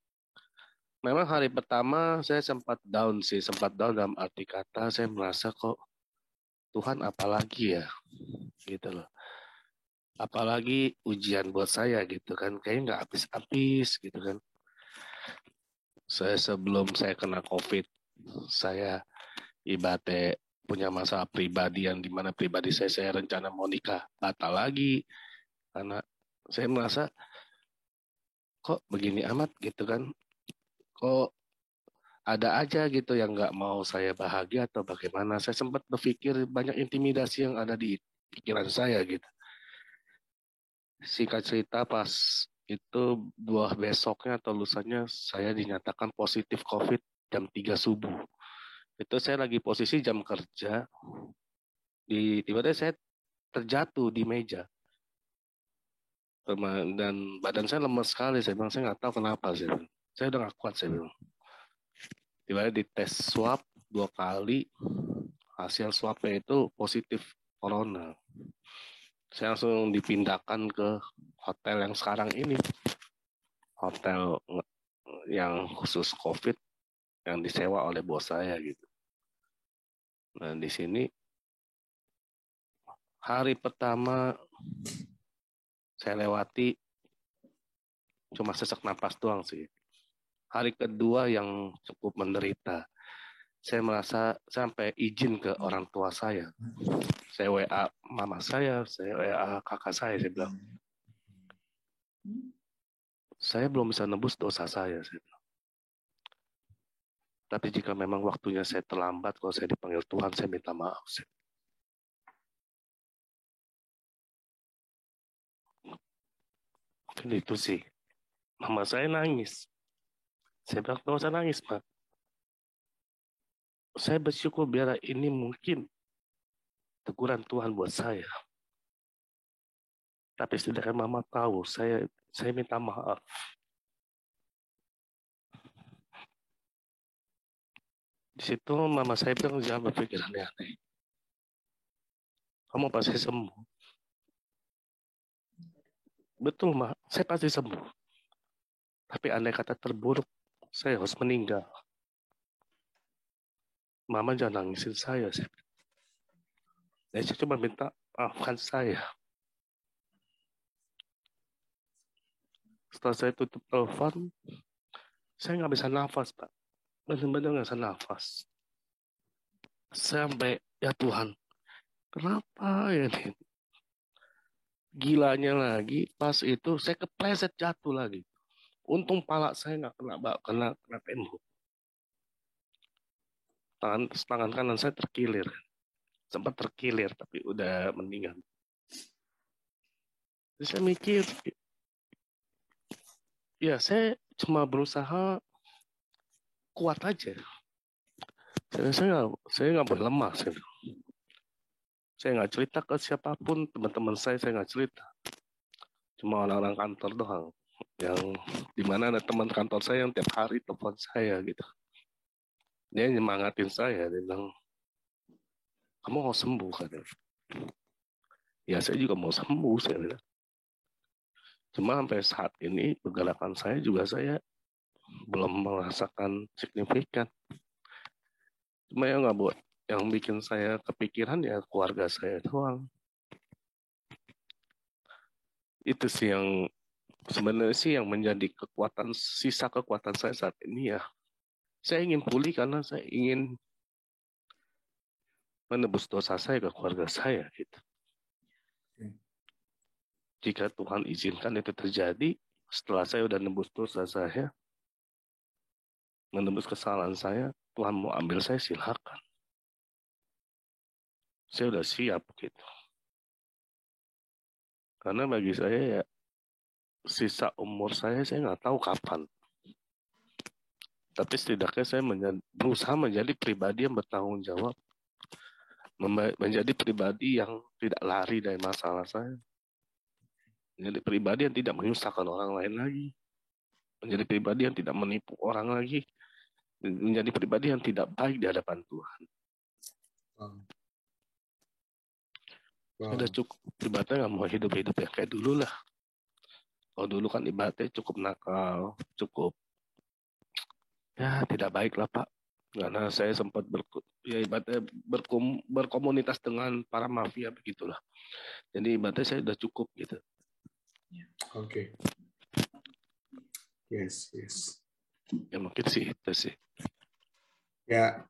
E: Memang hari pertama saya sempat down sih, sempat down dalam arti kata saya merasa kok Tuhan apalagi ya gitu loh. Apalagi ujian buat saya gitu kan, kayaknya nggak habis-habis gitu kan. Sebelum saya kena COVID, saya ibaratnya punya masalah pribadi yang dimana pribadi saya rencana mau nikah batal lagi karena saya merasa kok begini amat gitu kan, kok ada aja gitu yang nggak mau saya bahagia atau bagaimana. Saya sempat berpikir banyak intimidasi yang ada di pikiran saya gitu. Singkat cerita pas itu dua besoknya atau lusanya saya dinyatakan positif COVID jam 3 subuh. Itu saya lagi posisi jam kerja, tiba-tiba saya terjatuh di meja. Dan badan saya lemes sekali. Saya bilang, saya nggak tahu kenapa. Saya udah nggak kuat, saya bilang. Tiba-tiba di tes swab 2 kali, hasil swabnya itu positif corona. Saya langsung dipindahkan ke hotel yang sekarang ini. Hotel yang khusus COVID yang disewa oleh bos saya gitu. Nah di sini hari pertama saya lewati cuma sesak napas doang sih. Hari kedua yang cukup menderita. Saya merasa sampai izin ke orang tua saya. Saya WA mama saya WA kakak saya bilang, saya belum bisa nebus dosa saya bilang. Tapi jika memang waktunya saya terlambat, kalau saya dipanggil Tuhan, saya minta maaf. Mungkin itu sih. Mama saya nangis. Saya bilang, nggak usah nangis, Pak. Saya bersyukur biar ini mungkin teguran Tuhan buat saya. Tapi setidaknya Mama tahu, saya minta maaf. Di situ Mama saya bilang, jangan berpikir aneh-aneh. Kamu pasti sembuh. Betul, Ma. Saya pasti sembuh. Tapi andai kata terburuk, saya harus meninggal. Mama jangan nangisin saya. Saya cuma minta maafkan saya. Setelah saya tutup telepon, saya nggak bisa nafas, Pak. Benar-benar nggak bisa nafas. Sampai, ya Tuhan, kenapa ya nih? Gilanya lagi, pas itu saya kepleset jatuh lagi. Untung pala saya nggak kena tembok. Tangan kanan saya terkilir. Sempat terkilir, tapi udah mendingan. Terus saya mikir, ya saya cuma berusaha kuat aja. Saya nggak boleh lemah. Saya nggak cerita ke siapapun, teman-teman saya nggak cerita. Cuma orang-orang kantor doang. Yang dimana ada teman kantor saya yang tiap hari telepon saya gitu. Dia nyemangatin saya, dia bilang, kamu mau sembuh katanya. Ya saya juga mau sembuh, saya bilang. Cuma sampai saat ini pergerakan saya juga saya belum merasakan signifikan. Cuma yang nggak buat, yang bikin saya kepikiran ya keluarga saya doang. Itu sih yang sebenarnya sih yang menjadi sisa kekuatan saya saat ini ya. Saya ingin pulih karena saya ingin menebus dosa saya ke keluarga saya gitu. Jika Tuhan izinkan itu terjadi, setelah saya udah nebus dosa saya, menebus kesalahan saya, Tuhan mau ambil saya silakan. Saya udah siap gitu. Karena bagi saya ya sisa umur saya nggak tahu kapan. Tapi setidaknya saya berusaha menjadi pribadi yang bertanggung jawab, menjadi pribadi yang tidak lari dari masalah saya, menjadi pribadi yang tidak menyusahkan orang lain lagi, menjadi pribadi yang tidak menipu orang lagi, menjadi pribadi yang tidak baik di hadapan Tuhan. Sudah cukup ibaratnya nggak mau hidup ya kayak dulu lah. Kalau dulu kan ibaratnya cukup nakal, cukup ya tidak baik lah Pak. Karena saya sempat ibaratnya berkomunitas dengan para mafia begitulah. Jadi ibaratnya saya sudah cukup gitu.
A: Oke. Yes.
E: Ya mungkin sih itu sih.
A: Ya,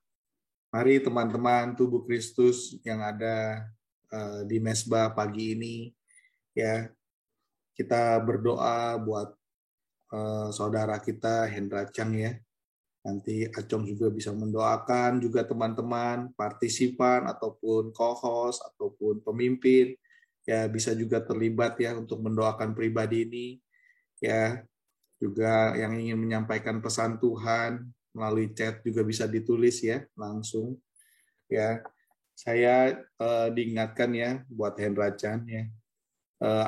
A: mari teman-teman tubuh Kristus yang ada di Mesbah pagi ini, ya kita berdoa buat saudara kita Hendra Chang ya. Nanti Acong juga bisa mendoakan juga teman-teman partisipan ataupun co-host ataupun pemimpin ya bisa juga terlibat ya untuk mendoakan pribadi ini ya. Juga yang ingin menyampaikan pesan Tuhan melalui chat juga bisa ditulis ya langsung ya. Saya diingatkan ya buat Hendra Chan ya.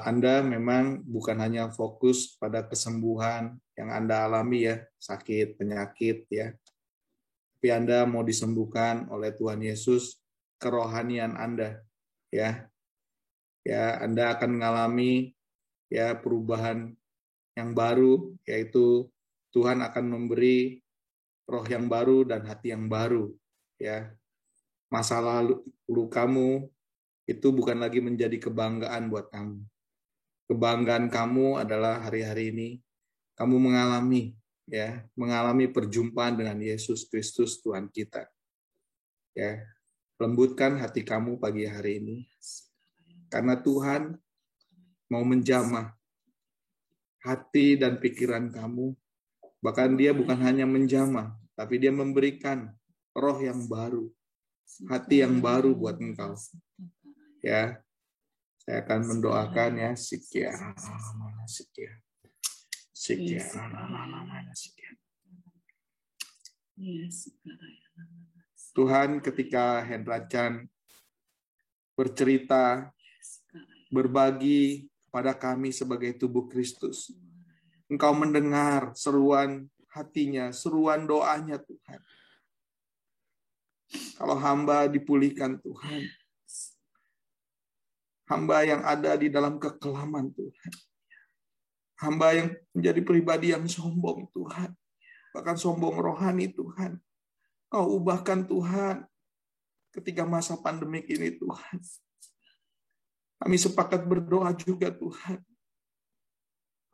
A: Anda memang bukan hanya fokus pada kesembuhan yang Anda alami ya, sakit, penyakit ya. Tapi Anda mau disembuhkan oleh Tuhan Yesus kerohanian Anda ya. Ya, Anda akan mengalami ya perubahan yang baru, yaitu Tuhan akan memberi roh yang baru dan hati yang baru ya. Masa lalu kamu itu bukan lagi menjadi kebanggaan buat kamu. Kebanggaan kamu adalah hari-hari ini kamu mengalami perjumpaan dengan Yesus Kristus Tuhan kita. Ya, lembutkan hati kamu pagi hari ini. Karena Tuhan mau menjamah hati dan pikiran kamu. Bahkan Dia bukan hanya menjamah, tapi Dia memberikan roh yang baru, hati yang baru buat engkau. Ya, saya akan mendoakan ya, Sikia. Tuhan, ketika Hendra Chan bercerita, berbagi kepada kami sebagai tubuh Kristus, Engkau mendengar seruan hatinya, seruan doanya Tuhan. Kalau hamba dipulihkan Tuhan, hamba yang ada di dalam kekelaman Tuhan, hamba yang menjadi pribadi yang sombong Tuhan, bahkan sombong rohani Tuhan, Kau ubahkan Tuhan ketika masa pandemik ini Tuhan. Kami sepakat berdoa juga Tuhan.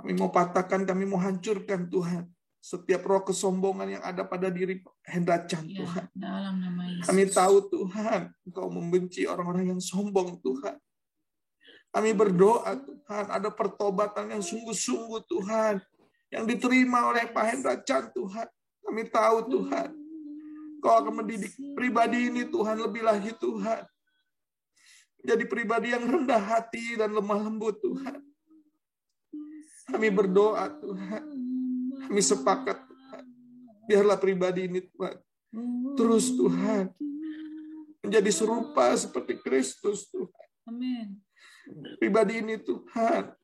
A: Kami mau patahkan, kami mau hancurkan Tuhan setiap roh kesombongan yang ada pada diri Hendra Chan Tuhan. Kami tahu Tuhan, Engkau membenci orang-orang yang sombong Tuhan. Kami berdoa Tuhan, ada pertobatan yang sungguh-sungguh Tuhan, yang diterima oleh Pak Hendra Chan Tuhan. Kami tahu Tuhan, Kau akan mendidik pribadi ini Tuhan lebih lagi Tuhan. Menjadi pribadi yang rendah hati dan lemah lembut Tuhan. Kami berdoa Tuhan, kami sepakat Tuhan, biarlah pribadi ini Tuhan, terus Tuhan, menjadi serupa seperti Kristus Tuhan.
F: Amin.
A: Pribadi ini Tuhan,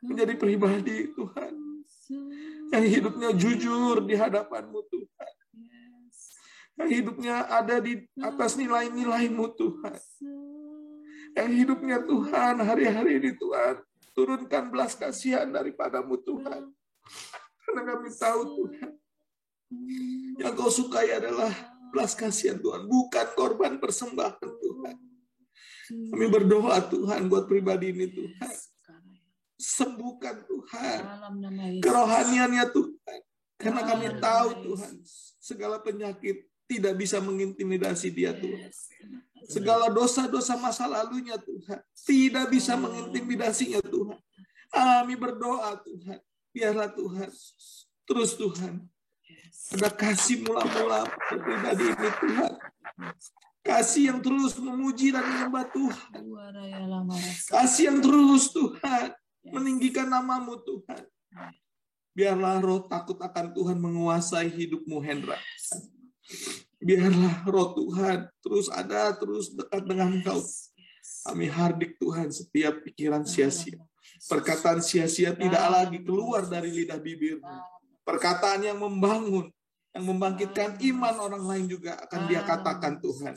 A: menjadi pribadi Tuhan, yang hidupnya jujur di hadapan-Mu Tuhan. Yang hidupnya ada di atas nilai-nilai-Mu Tuhan. Yang hidupnya Tuhan, hari-hari ini Tuhan, turunkan belas kasihan daripada-Mu Tuhan. Karena kami tahu Tuhan, yang Kau sukai adalah belas kasihan Tuhan, bukan korban persembahan Tuhan. Kami berdoa Tuhan buat pribadi ini Tuhan. Sembuhkan Tuhan kerohaniannya Tuhan. Karena kami tahu Tuhan, segala penyakit tidak bisa mengintimidasi dia Tuhan. Segala dosa-dosa masa lalunya Tuhan tidak bisa mengintimidasinya Tuhan. Kami berdoa Tuhan, biarlah Tuhan, terus Tuhan, ada kasih mula-mula pribadi ini Tuhan. Kasih yang terus memuji dan menyembah Tuhan. Kasih yang terus Tuhan meninggikan nama-Mu Tuhan. Biarlah roh takut akan Tuhan menguasai hidupmu Hendra. Biarlah roh Tuhan terus ada, terus dekat dengan Engkau. Kami hardik Tuhan setiap pikiran sia-sia. Perkataan sia-sia tidak lagi keluar dari lidah bibir. Perkataan yang membangun, yang membangkitkan iman orang lain juga akan dia katakan Tuhan.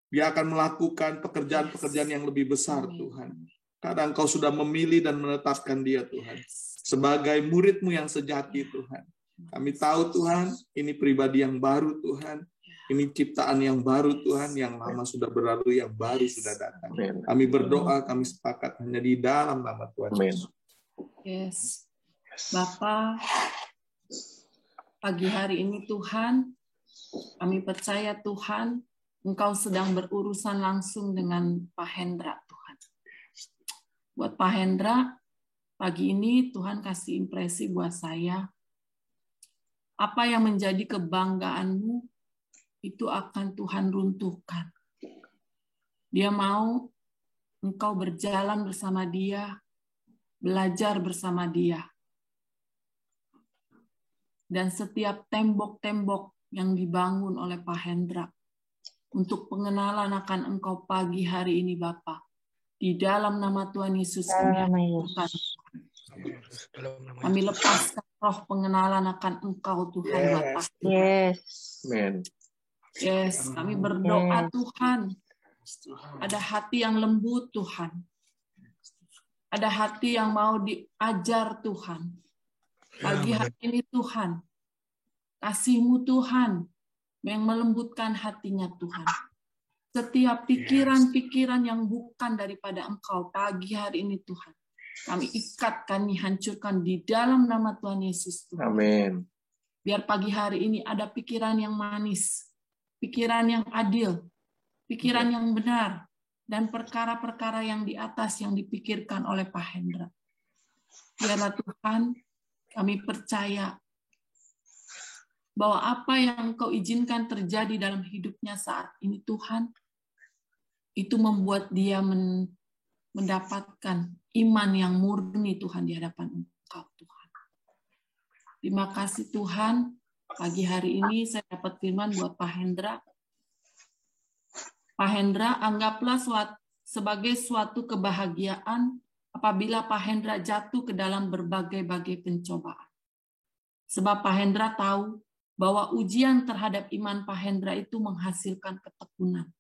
A: Dia akan melakukan pekerjaan-pekerjaan yang lebih besar Tuhan. Karena Engkau sudah memilih dan menetapkan dia Tuhan. Sebagai murid-Mu yang sejati Tuhan. Kami tahu Tuhan, ini pribadi yang baru Tuhan. Ini ciptaan yang baru Tuhan, yang lama sudah berlalu, yang baru sudah datang. Kami berdoa, kami sepakat hanya di dalam nama Tuhan Yesus.
D: Yes. Bapa, pagi hari ini Tuhan, kami percaya Tuhan, Engkau sedang berurusan langsung dengan Pak Hendra Tuhan. Buat Pak Hendra, pagi ini Tuhan kasih impresi buat saya, apa yang menjadi kebanggaan-Mu, itu akan Tuhan runtuhkan. Dia mau Engkau berjalan bersama dia, belajar bersama dia. Dan setiap tembok-tembok yang dibangun oleh Pak Hendra untuk pengenalan akan Engkau pagi hari ini, Bapa. Di dalam nama Tuhan Yesus kami haturkan. Kami lepaskan roh pengenalan akan Engkau, Tuhan, buat Pak Hendra.
B: Yes.
C: Amen.
D: Yes, kami berdoa Tuhan, ada hati yang lembut Tuhan, ada hati yang mau diajar Tuhan. Pagi hari ini Tuhan, kasih-Mu Tuhan yang melembutkan hatinya Tuhan. Setiap pikiran-pikiran yang bukan daripada Engkau pagi hari ini Tuhan, kami ikat, kami hancurkan di dalam nama Tuhan Yesus Tuhan.
C: Amin.
D: Biar pagi hari ini ada pikiran yang manis, pikiran yang adil, pikiran yang benar, dan perkara-perkara yang di atas yang dipikirkan oleh Pak Hendra. Biarlah Tuhan, kami percaya bahwa apa yang Engkau izinkan terjadi dalam hidupnya saat ini Tuhan, itu membuat dia mendapatkan iman yang murni Tuhan di hadapan Engkau Tuhan. Terima kasih Tuhan. Pagi hari ini saya dapat firman buat Pak Hendra. Pak Hendra, anggaplah sebagai suatu kebahagiaan apabila Pak Hendra jatuh ke dalam berbagai-bagai pencobaan. Sebab Pak Hendra tahu bahwa ujian terhadap iman Pak Hendra itu menghasilkan ketekunan.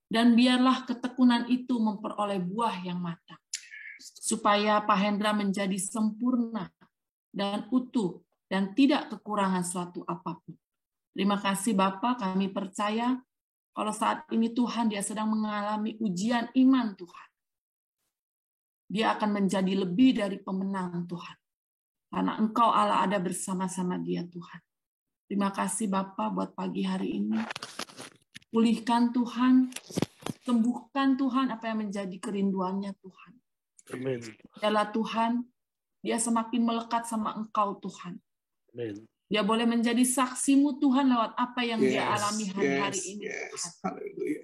D: Dan biarlah ketekunan itu memperoleh buah yang matang. Supaya Pak Hendra menjadi sempurna dan utuh dan tidak kekurangan suatu apapun. Terima kasih Bapak, kami percaya kalau saat ini Tuhan dia sedang mengalami ujian iman Tuhan. Dia akan menjadi lebih dari pemenang Tuhan. Karena Engkau Allah ada bersama-sama dia Tuhan. Terima kasih Bapak buat pagi hari ini. Pulihkan Tuhan, sembuhkan Tuhan apa yang menjadi kerinduannya Tuhan.
E: Amin.
D: Biarlah Tuhan, dia semakin melekat sama Engkau Tuhan.
E: Amin.
D: Dia boleh menjadi saksi-Mu Tuhan lewat apa yang dia alami hari-hari ini Tuhan.
A: Haleluya.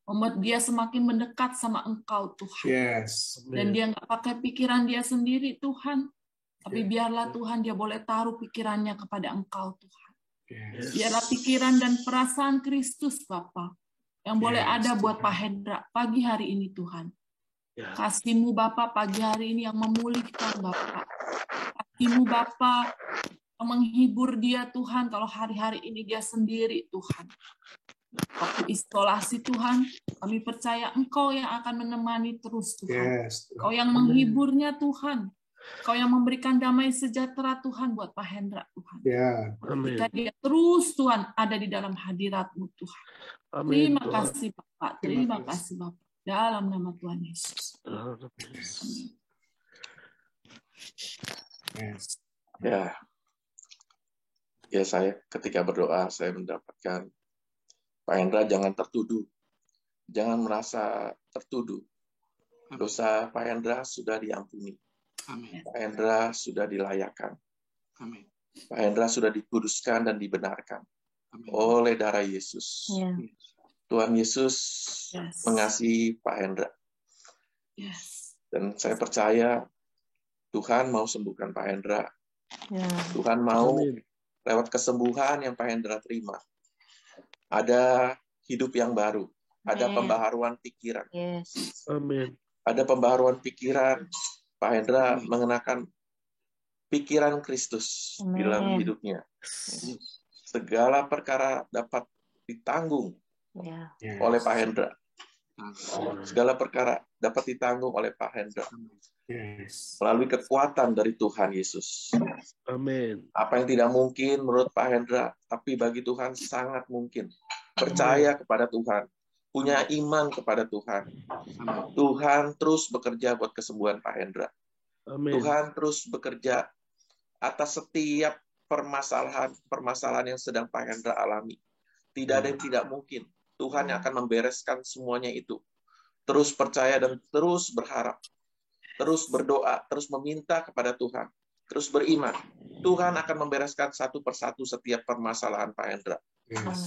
D: Membuat dia semakin mendekat sama Engkau Tuhan.
A: Yes.
D: Dan dia nggak pakai pikiran dia sendiri Tuhan. Tapi biarlah Tuhan dia boleh taruh pikirannya kepada Engkau Tuhan.
A: Yes.
D: Biarlah pikiran dan perasaan Kristus Bapa yang boleh ada buat Pak Hendra pagi hari ini Tuhan. Kasih-Mu Bapa pagi hari ini yang memulihkan Bapa. Kasih-Mu Bapa yang menghibur dia Tuhan kalau hari-hari ini dia sendiri Tuhan. Waktu isolasi Tuhan, kami percaya Engkau yang akan menemani terus Tuhan.
A: Yes.
D: Engkau yang menghiburnya Tuhan. Engkau yang memberikan damai sejahtera Tuhan buat Pak Hendra Tuhan.
A: Ya.
D: Ketika dia terus Tuhan ada di dalam hadirat-Mu Tuhan.
E: Amin.
D: Terima kasih Bapak. Terima kasih Bapak. Dalam nama Tuhan Yesus.
A: Yes.
C: Ya. Ya, saya ketika berdoa saya mendapatkan Pak Hendra jangan tertuduh. Jangan merasa tertuduh. Dosa Pak Hendra sudah diampuni.
A: Amin.
C: Pak Hendra sudah dilayakkan.
A: Amin.
C: Pak Hendra sudah dikuduskan dan dibenarkan oleh darah Yesus.
B: Yeah.
C: Tuhan Yesus mengasihi Pak Hendra.
D: Yes.
C: Dan saya percaya Tuhan mau sembuhkan Pak Hendra.
B: Yeah.
C: Tuhan mau lewat kesembuhan yang Pak Hendra terima. Ada hidup yang baru. Ada pembaharuan pikiran.
B: Yes.
E: Amin.
C: Ada pembaharuan pikiran. Pak Hendra mengenakan pikiran Kristus di dalam hidupnya. segala perkara dapat ditanggung
B: Ya.
C: oleh Pak Hendra. Segala perkara dapat ditanggung oleh Pak Hendra melalui kekuatan dari Tuhan Yesus.
E: Amin.
C: Apa yang tidak mungkin menurut Pak Hendra, tapi bagi Tuhan sangat mungkin. Percaya kepada Tuhan, punya iman kepada Tuhan. Tuhan terus bekerja buat kesembuhan Pak Hendra.
E: Amin.
C: Tuhan terus bekerja atas setiap permasalahan yang sedang Pak Hendra alami. Tidak ada yang tidak mungkin. Tuhan yang akan membereskan semuanya itu. Terus percaya dan terus berharap. Terus berdoa, terus meminta kepada Tuhan. Terus beriman. Tuhan akan membereskan satu persatu setiap permasalahan Pak Hendra.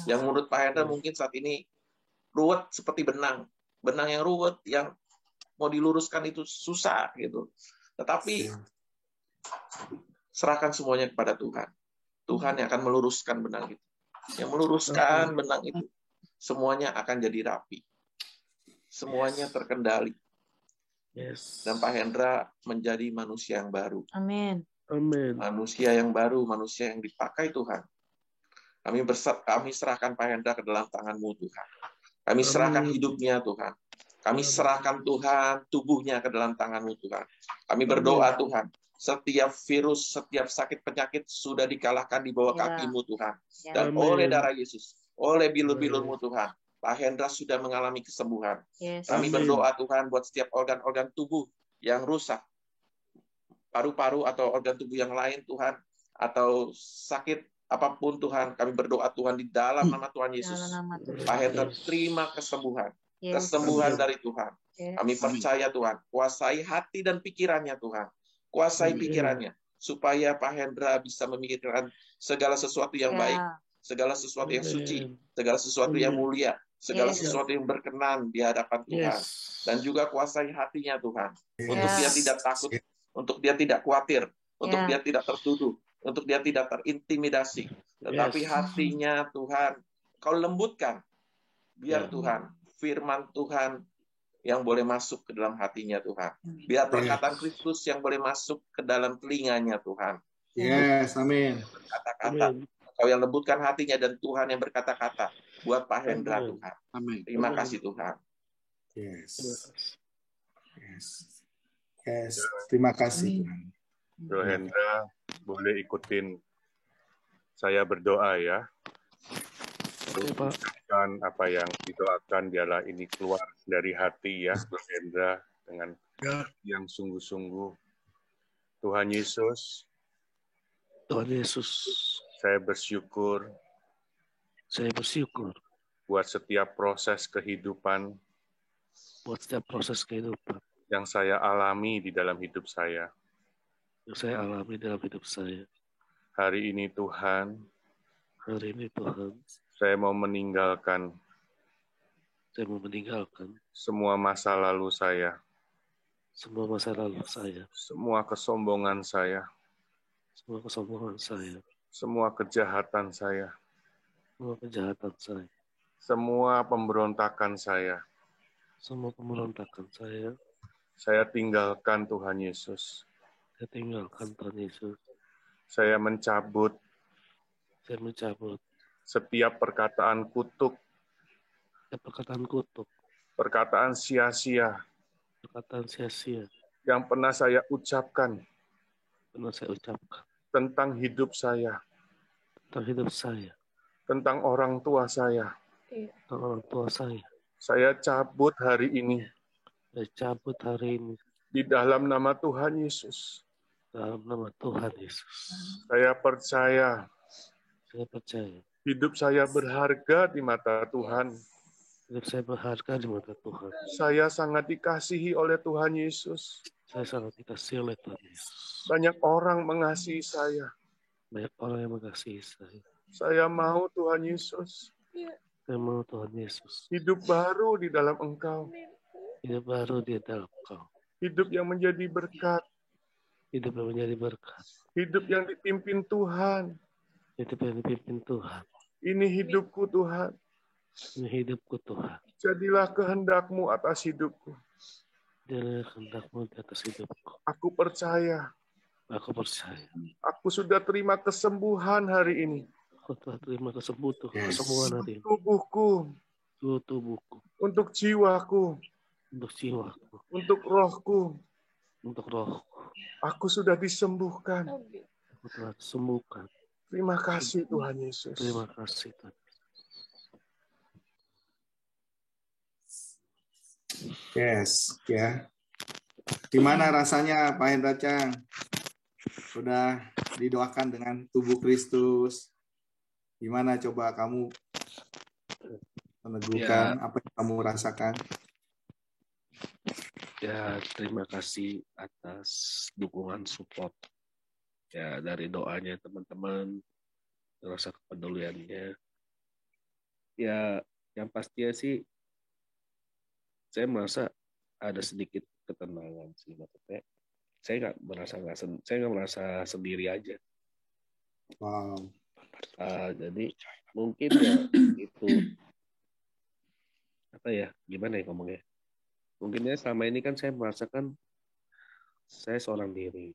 C: Yang menurut Pak Hendra mungkin saat ini ruwet seperti benang. Benang yang ruwet, yang mau diluruskan itu susah gitu. Tetapi serahkan semuanya kepada Tuhan. Tuhan yang akan meluruskan benang itu. Yang meluruskan benang itu. Semuanya akan jadi rapi. Semuanya terkendali. Dan Pak Hendra menjadi manusia yang baru.
B: Amin.
E: Amin.
C: Manusia yang baru, manusia yang dipakai Tuhan. Kami serahkan Pak Hendra ke dalam tangan-Mu, Tuhan. Kami serahkan hidupnya, Tuhan. Kami serahkan Tuhan, tubuhnya ke dalam tangan-Mu, Tuhan. Kami berdoa, Tuhan. Setiap virus, setiap sakit penyakit sudah dikalahkan di bawah kaki-Mu, Tuhan. Dan oleh darah Yesus, oleh bilur-bilur-Mu, Tuhan, Pak Hendra sudah mengalami kesembuhan. Kami berdoa, Tuhan, buat setiap organ-organ tubuh yang rusak. Paru-paru atau organ tubuh yang lain, Tuhan. Atau sakit apapun, Tuhan. Kami berdoa, Tuhan, di dalam nama Tuhan Yesus. Pak Hendra terima kesembuhan. Kesembuhan dari Tuhan. Kami percaya, Tuhan. Kuasai hati dan pikirannya, Tuhan. Kuasai pikirannya. Supaya Pak Hendra bisa memikirkan segala sesuatu yang baik. Segala sesuatu yang suci. Segala sesuatu yang mulia. Segala sesuatu yang berkenan di hadapan Tuhan. Dan juga kuasai hatinya, Tuhan. Untuk dia tidak takut. Untuk dia tidak khawatir. Untuk dia tidak tertuduh. Untuk dia tidak terintimidasi. Tetapi hatinya, Tuhan, Kau lembutkan. Biar Tuhan, firman Tuhan yang boleh masuk ke dalam hatinya, Tuhan. Biar perkataan Kristus yang boleh masuk ke dalam telinganya, Tuhan.
A: Yes, amin.
C: Kata-kata. Kau yang lembutkan hatinya dan Tuhan yang berkata-kata buat Pak Hendra, Tuhan.
F: Amin.
C: Terima kasih, Tuhan.
A: Yes. Terima kasih, Tuhan.
G: Bro Hendra, boleh ikutin saya berdoa ya. Dan apa yang didoakan biarlah ini keluar dari hati ya, Bro Hendra, dengan yang sungguh-sungguh. Tuhan Yesus, saya bersyukur buat setiap proses kehidupan yang saya alami di dalam hidup saya. Hari ini Tuhan, saya mau meninggalkan semua masa lalu saya, semua kesombongan saya, semua kejahatan saya, semua pemberontakan saya. Saya tinggalkan Tuhan Yesus. Saya mencabut setiap perkataan kutuk, perkataan sia-sia yang pernah saya ucapkan tentang hidup saya, tentang orang tua saya. Saya cabut hari ini di dalam nama Tuhan Yesus. Saya percaya hidup saya berharga di mata Tuhan. Saya sangat dikasihi oleh Tuhan Yesus. Banyak orang mengasihi saya. Saya mau Tuhan Yesus. Hidup baru di dalam Engkau. Hidup yang menjadi berkat. Hidup yang dipimpin Tuhan. Ini hidupku Tuhan. Jadilah kehendak-Mu atas hidupku. Aku percaya. Aku sudah terima kesembuhan hari ini.
E: Kau telah terima
A: Yes.
E: kesembuhan hari ini.
G: Tubuhku,
E: Seluruh tubuhku,
G: untuk jiwaku,
E: untuk jiwaku,
G: untuk rohku,
E: untuk rohku.
G: aku sudah disembuhkan.
E: Aku telah disembuhkan.
G: Terima kasih Tuhan Yesus.
E: Terima kasih Tuhan.
A: Yes, ya. Gimana rasanya Pak Hendra Chang? Sudah didoakan dengan tubuh Kristus. Gimana coba kamu meneguhkan apa yang kamu rasakan?
E: Ya, terima kasih atas dukungan support. Ya, dari doanya teman-teman, rasa kepeduliannya. Ya, yang pastinya sih saya merasa ada sedikit ketenangan sih, maksudnya saya nggak merasa sendiri aja.
A: Wow.
E: Jadi mungkin ya itu apa ya, gimana ya ngomongnya, mungkin ya selama ini kan saya merasakan saya seorang diri.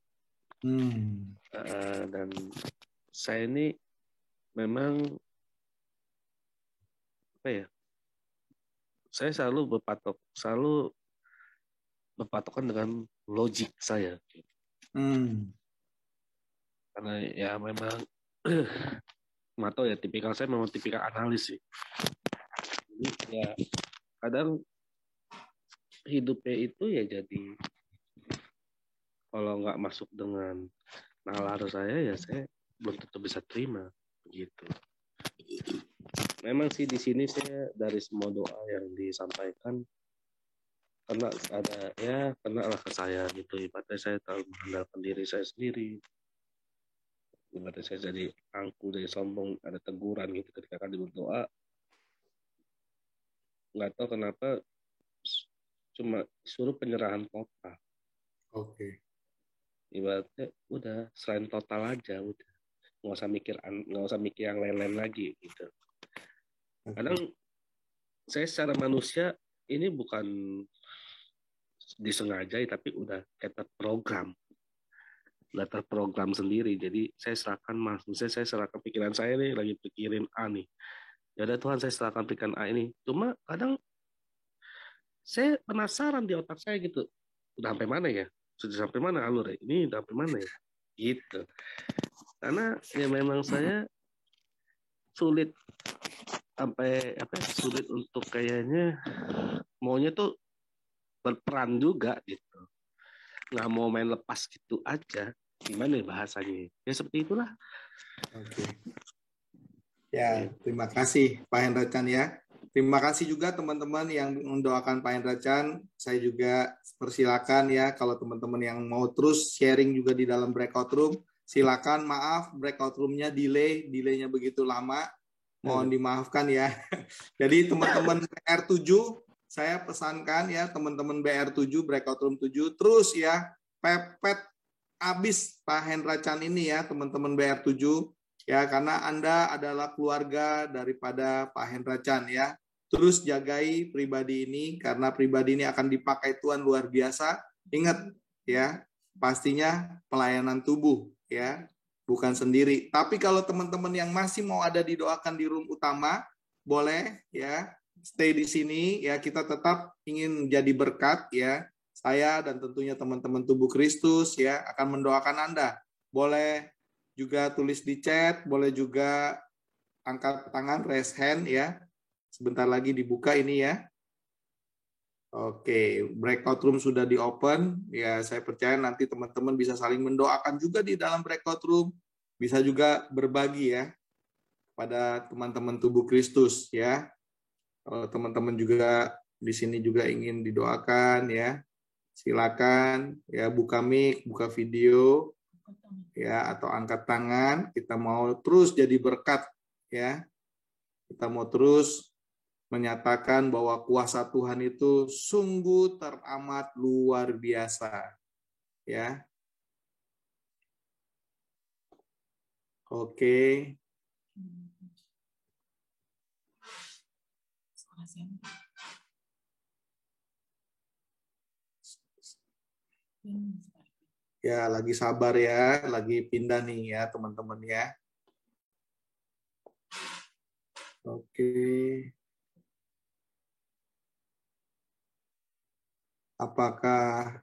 E: Dan saya ini memang apa ya, saya selalu berpatokan dengan logik saya. Karena ya memang nggak tahu ya, tipikal saya memang tipikal analis sih. Jadi ya kadang hidupnya itu ya jadi kalau nggak masuk dengan nalar saya, ya saya belum tentu bisa terima begitu. Memang sih di sini saya dari semua doa yang disampaikan kena lah ke saya gitu. Ibaratnya saya terlalu mengandalkan diri saya sendiri. Ibaratnya saya jadi angkuh, jadi sombong, ada teguran gitu ketika kali berdoa. Nggak tahu kenapa cuma suruh penyerahan total.
A: Oke.
E: Ibaratnya udah selain total aja, udah nggak usah mikir yang lain-lain lagi gitu. Kadang saya secara manusia ini bukan disengaja, tapi udah kayak terprogram sendiri. Jadi saya serahkan pikiran saya nih, lagi pikirin A nih. Ya udah Tuhan, saya serahkan pikiran A ini. Cuma kadang saya penasaran di otak saya gitu, udah sampai mana ya? Sudah sampai mana alur ya? Ini udah sampai mana ya? Gitu. Karena ya memang saya sulit untuk kayaknya maunya tuh berperan juga gitu, nggak mau main lepas gitu aja. Gimana ya bahasanya ya, seperti itulah.
A: Oke. Ya, terima kasih Pak Hendra Chan ya. Terima kasih juga teman-teman yang mendoakan Pak Hendra Chan. Saya juga persilakan ya, kalau teman-teman yang mau terus sharing juga di dalam breakout room, silakan. Maaf breakout roomnya delaynya begitu lama. Mohon dimaafkan ya. Jadi teman-teman BR7, saya pesankan ya, teman-teman BR7, breakout room 7, terus ya, pepet abis Pak Hendra Chan ini ya, teman-teman BR7, ya, karna Anda adalah keluarga daripada Pak Hendra Chan ya. Terus jagai pribadi ini, karena pribadi ini akan dipakai Tuhan luar biasa. Ingat ya, pastinya pelayanan tubuh ya, bukan sendiri. Tapi kalau teman-teman yang masih mau ada didoakan di room utama, boleh ya, stay di sini ya, kita tetap ingin jadi berkat ya. Saya dan tentunya teman-teman tubuh Kristus ya akan mendoakan Anda. Boleh juga tulis di chat, boleh juga angkat tangan, raise hand ya. Sebentar lagi dibuka ini ya. Oke, breakout room sudah di open. Ya, saya percaya nanti teman-teman bisa saling mendoakan juga di dalam breakout room. Bisa juga berbagi ya pada teman-teman tubuh Kristus ya. Kalau teman-teman juga di sini juga ingin didoakan ya, silakan ya, buka mic, buka video ya, atau angkat tangan. Kita mau terus jadi berkat ya. Kita mau terus menyatakan bahwa kuasa Tuhan itu sungguh teramat luar biasa. Ya. Oke. Ya, lagi sabar ya, lagi pindah nih ya teman-teman ya. Oke. Apakah